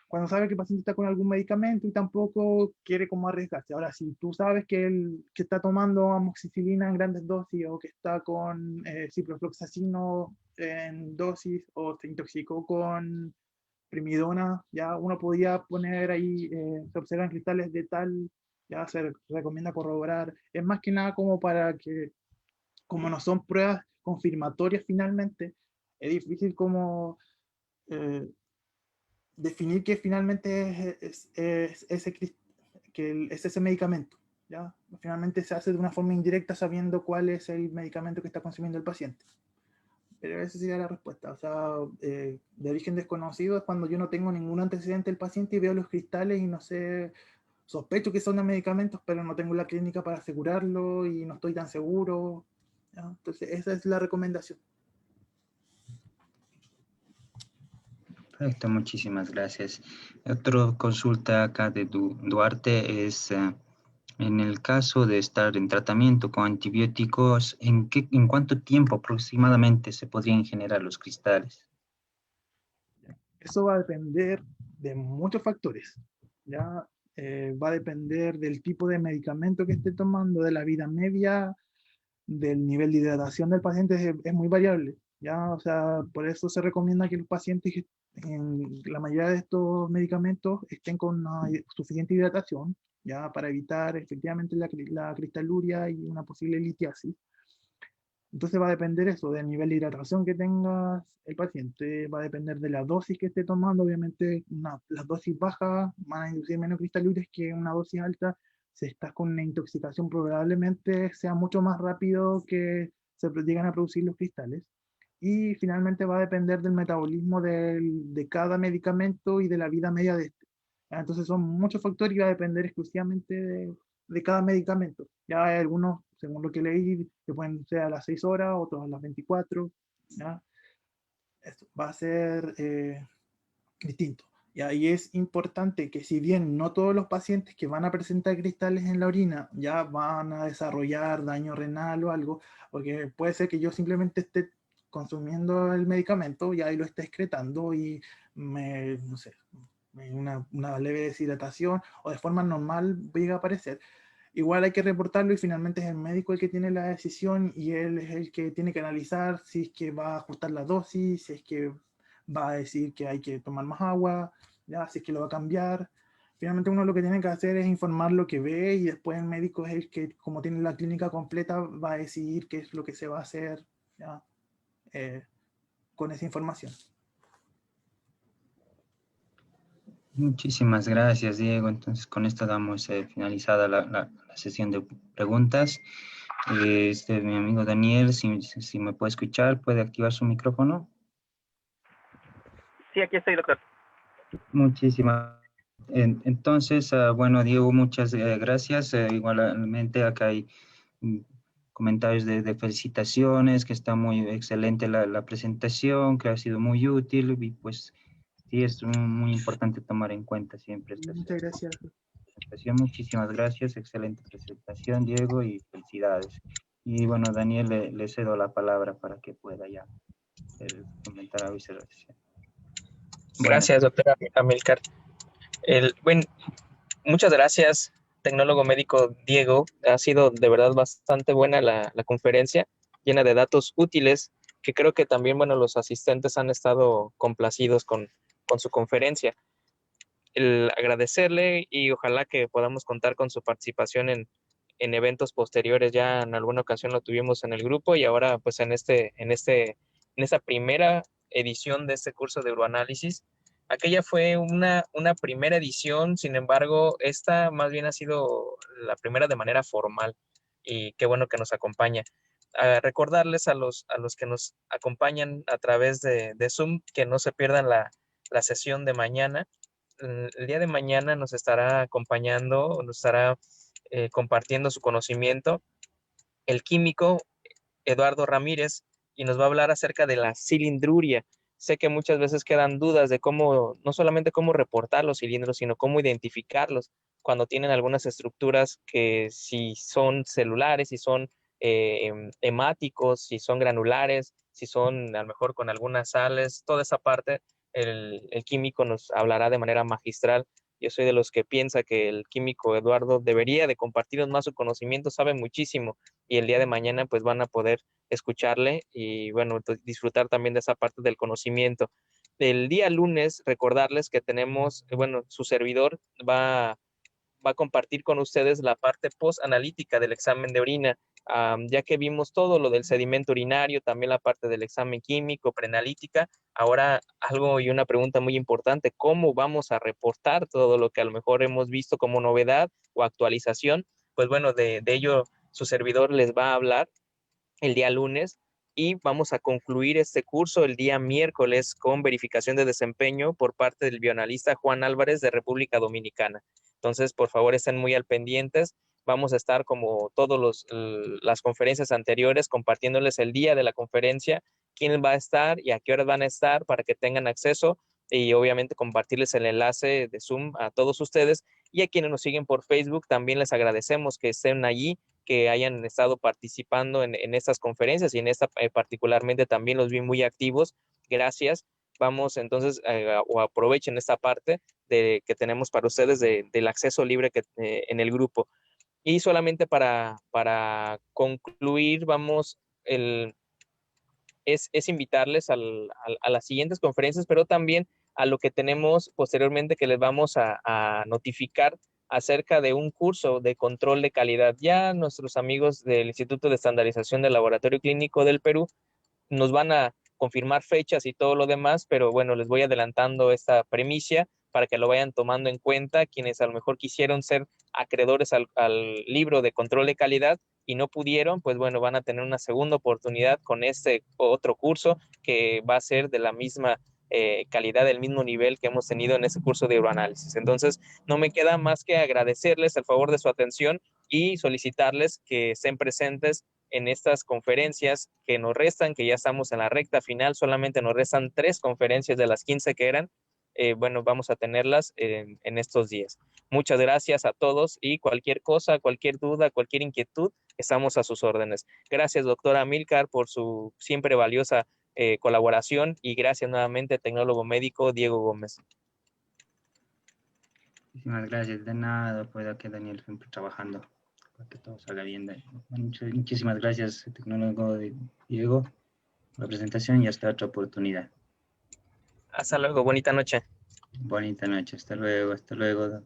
cuando sabe que el paciente está con algún medicamento y tampoco quiere como arriesgarse. Ahora, si tú sabes que está tomando amoxicilina en grandes dosis o que está con ciprofloxacino en dosis o se intoxicó con primidona, ya uno podía poner ahí, se observan cristales de tal, ya se recomienda corroborar. Es más que nada como para que, como no son pruebas confirmatorias finalmente, es difícil como eh, definir que finalmente es ese medicamento. ¿Ya? Finalmente se hace de una forma indirecta sabiendo cuál es el medicamento que está consumiendo el paciente. Pero esa sería la respuesta. O sea, de origen desconocido es cuando yo no tengo ningún antecedente del paciente y veo los cristales y no sé, sospecho que son de medicamentos, pero no tengo la clínica para asegurarlo y no estoy tan seguro. ¿Ya? Entonces, esa es la recomendación. Perfecto, muchísimas gracias. Otra consulta acá de Duarte es, en el caso de estar en tratamiento con antibióticos, ¿en cuánto tiempo aproximadamente se podrían generar los cristales? Eso va a depender de muchos factores. ¿Ya? Va a depender del tipo de medicamento que esté tomando, de la vida media, del nivel de hidratación del paciente, es muy variable. ¿Ya? O sea, por eso se recomienda que los pacientes en la mayoría de estos medicamentos estén con una suficiente hidratación, ya para evitar efectivamente la cristaluria y una posible litiasis. Entonces va a depender eso, del nivel de hidratación que tenga el paciente, va a depender de la dosis que esté tomando. Obviamente, las dosis bajas van a inducir menos cristaliures que una dosis alta. Si estás con una intoxicación, probablemente sea mucho más rápido que se llegan a producir los cristales. Y finalmente va a depender del metabolismo de cada medicamento y de la vida media de este. Entonces son muchos factores y va a depender exclusivamente de cada medicamento. Ya hay algunos, según lo que leí, que pueden ser a las 6 horas, otros a las 24. ¿Ya? Esto va a ser distinto. Y ahí es importante que si bien no todos los pacientes que van a presentar cristales en la orina ya van a desarrollar daño renal o algo, porque puede ser que yo simplemente esté consumiendo el medicamento y ahí lo esté excretando y no sé, una leve deshidratación o de forma normal llega a aparecer. Igual hay que reportarlo y finalmente es el médico el que tiene la decisión y él es el que tiene que analizar si es que va a ajustar la dosis, si es que va a decir que hay que tomar más agua, ya, si es que lo va a cambiar. Finalmente uno lo que tiene que hacer es informar lo que ve y después el médico es el que, como tiene la clínica completa, va a decidir qué es lo que se va a hacer, ya, eh, con esa información. Muchísimas gracias, Diego. Entonces, con esto damos finalizada la sesión de preguntas. Mi amigo Daniel, si me puede escuchar, puede activar su micrófono. Sí, aquí estoy, doctor. Muchísimas. Entonces, bueno, Diego, muchas gracias. Igualmente, acá hay mm, comentarios de felicitaciones, que está muy excelente la presentación, que ha sido muy útil y pues sí, es muy importante tomar en cuenta siempre esta Muchas gracias. presentación. Muchísimas gracias, excelente presentación, Diego, y felicidades. Y bueno, Daniel, le cedo la palabra para que pueda ya comentar algo y cerrar la sesión. Gracias, doctora Amilcar. Bueno, muchas gracias, tecnólogo médico Diego. Ha sido de verdad bastante buena la conferencia, llena de datos útiles, que creo que también, bueno, los asistentes han estado complacidos con su conferencia. El agradecerle y ojalá que podamos contar con su participación en eventos posteriores. Ya en alguna ocasión lo tuvimos en el grupo y ahora pues en esta primera edición de este curso de uroanálisis. Aquella fue una primera edición, sin embargo, esta más bien ha sido la primera de manera formal y qué bueno que nos acompaña. A recordarles a los que nos acompañan a través de Zoom que no se pierdan la sesión de mañana. El día de mañana nos estará acompañando, nos estará compartiendo su conocimiento el químico Eduardo Ramírez y nos va a hablar acerca de la cilindruria. Sé que muchas veces quedan dudas de cómo, no solamente cómo reportar los cilindros, sino cómo identificarlos cuando tienen algunas estructuras que si son celulares, si son hemáticos, si son granulares, si son a lo mejor con algunas sales, toda esa parte, el químico nos hablará de manera magistral. Yo soy de los que piensa que el químico Eduardo debería de compartirnos más su conocimiento, sabe muchísimo y el día de mañana pues van a poder escucharle y bueno, disfrutar también de esa parte del conocimiento. El día lunes, recordarles que tenemos, bueno, su servidor va a compartir con ustedes la parte post-analítica del examen de orina, ya que vimos todo lo del sedimento urinario, también la parte del examen químico, preanalítica. Ahora algo y una pregunta muy importante, ¿cómo vamos a reportar todo lo que a lo mejor hemos visto como novedad o actualización? Pues bueno, de ello su servidor les va a hablar el día lunes y vamos a concluir este curso el día miércoles con verificación de desempeño por parte del bioanalista Juan Álvarez de República Dominicana. Entonces, por favor, estén muy al pendientes. Vamos a estar como todas las conferencias anteriores compartiéndoles el día de la conferencia, quién va a estar y a qué horas van a estar para que tengan acceso y obviamente compartirles el enlace de Zoom a todos ustedes y a quienes nos siguen por Facebook también les agradecemos que estén allí, que hayan estado participando en estas conferencias y en esta particularmente también los vi muy activos. Gracias. Vamos entonces o aprovechen esta parte que tenemos para ustedes del acceso libre en el grupo. Y solamente para concluir, es invitarles a las siguientes conferencias, pero también a lo que tenemos posteriormente que les vamos a notificar acerca de un curso de control de calidad. Ya nuestros amigos del Instituto de Estandarización del Laboratorio Clínico del Perú nos van a confirmar fechas y todo lo demás, pero bueno, les voy adelantando esta premisa para que lo vayan tomando en cuenta quienes a lo mejor quisieron ser acreedores al libro de control de calidad y no pudieron, pues bueno, van a tener una segunda oportunidad con este otro curso que va a ser de la misma calidad, del mismo nivel que hemos tenido en ese curso de euroanálisis. Entonces, no me queda más que agradecerles el favor de su atención y solicitarles que estén presentes en estas conferencias que nos restan, que ya estamos en la recta final, solamente nos restan 3 conferencias de las 15 que eran. Bueno, vamos a tenerlas en estos días. Muchas gracias a todos y cualquier cosa, cualquier duda, cualquier inquietud, estamos a sus órdenes. Gracias, doctora Amílcar, por su siempre valiosa colaboración y gracias nuevamente, tecnólogo médico Diego Gómez. Muchísimas gracias. De nada, pues aquí Daniel siempre trabajando para que todo salga bien. Muchísimas gracias, tecnólogo Diego, por la presentación y hasta otra oportunidad. Hasta luego, bonita noche. Bonita noche, hasta luego, hasta luego.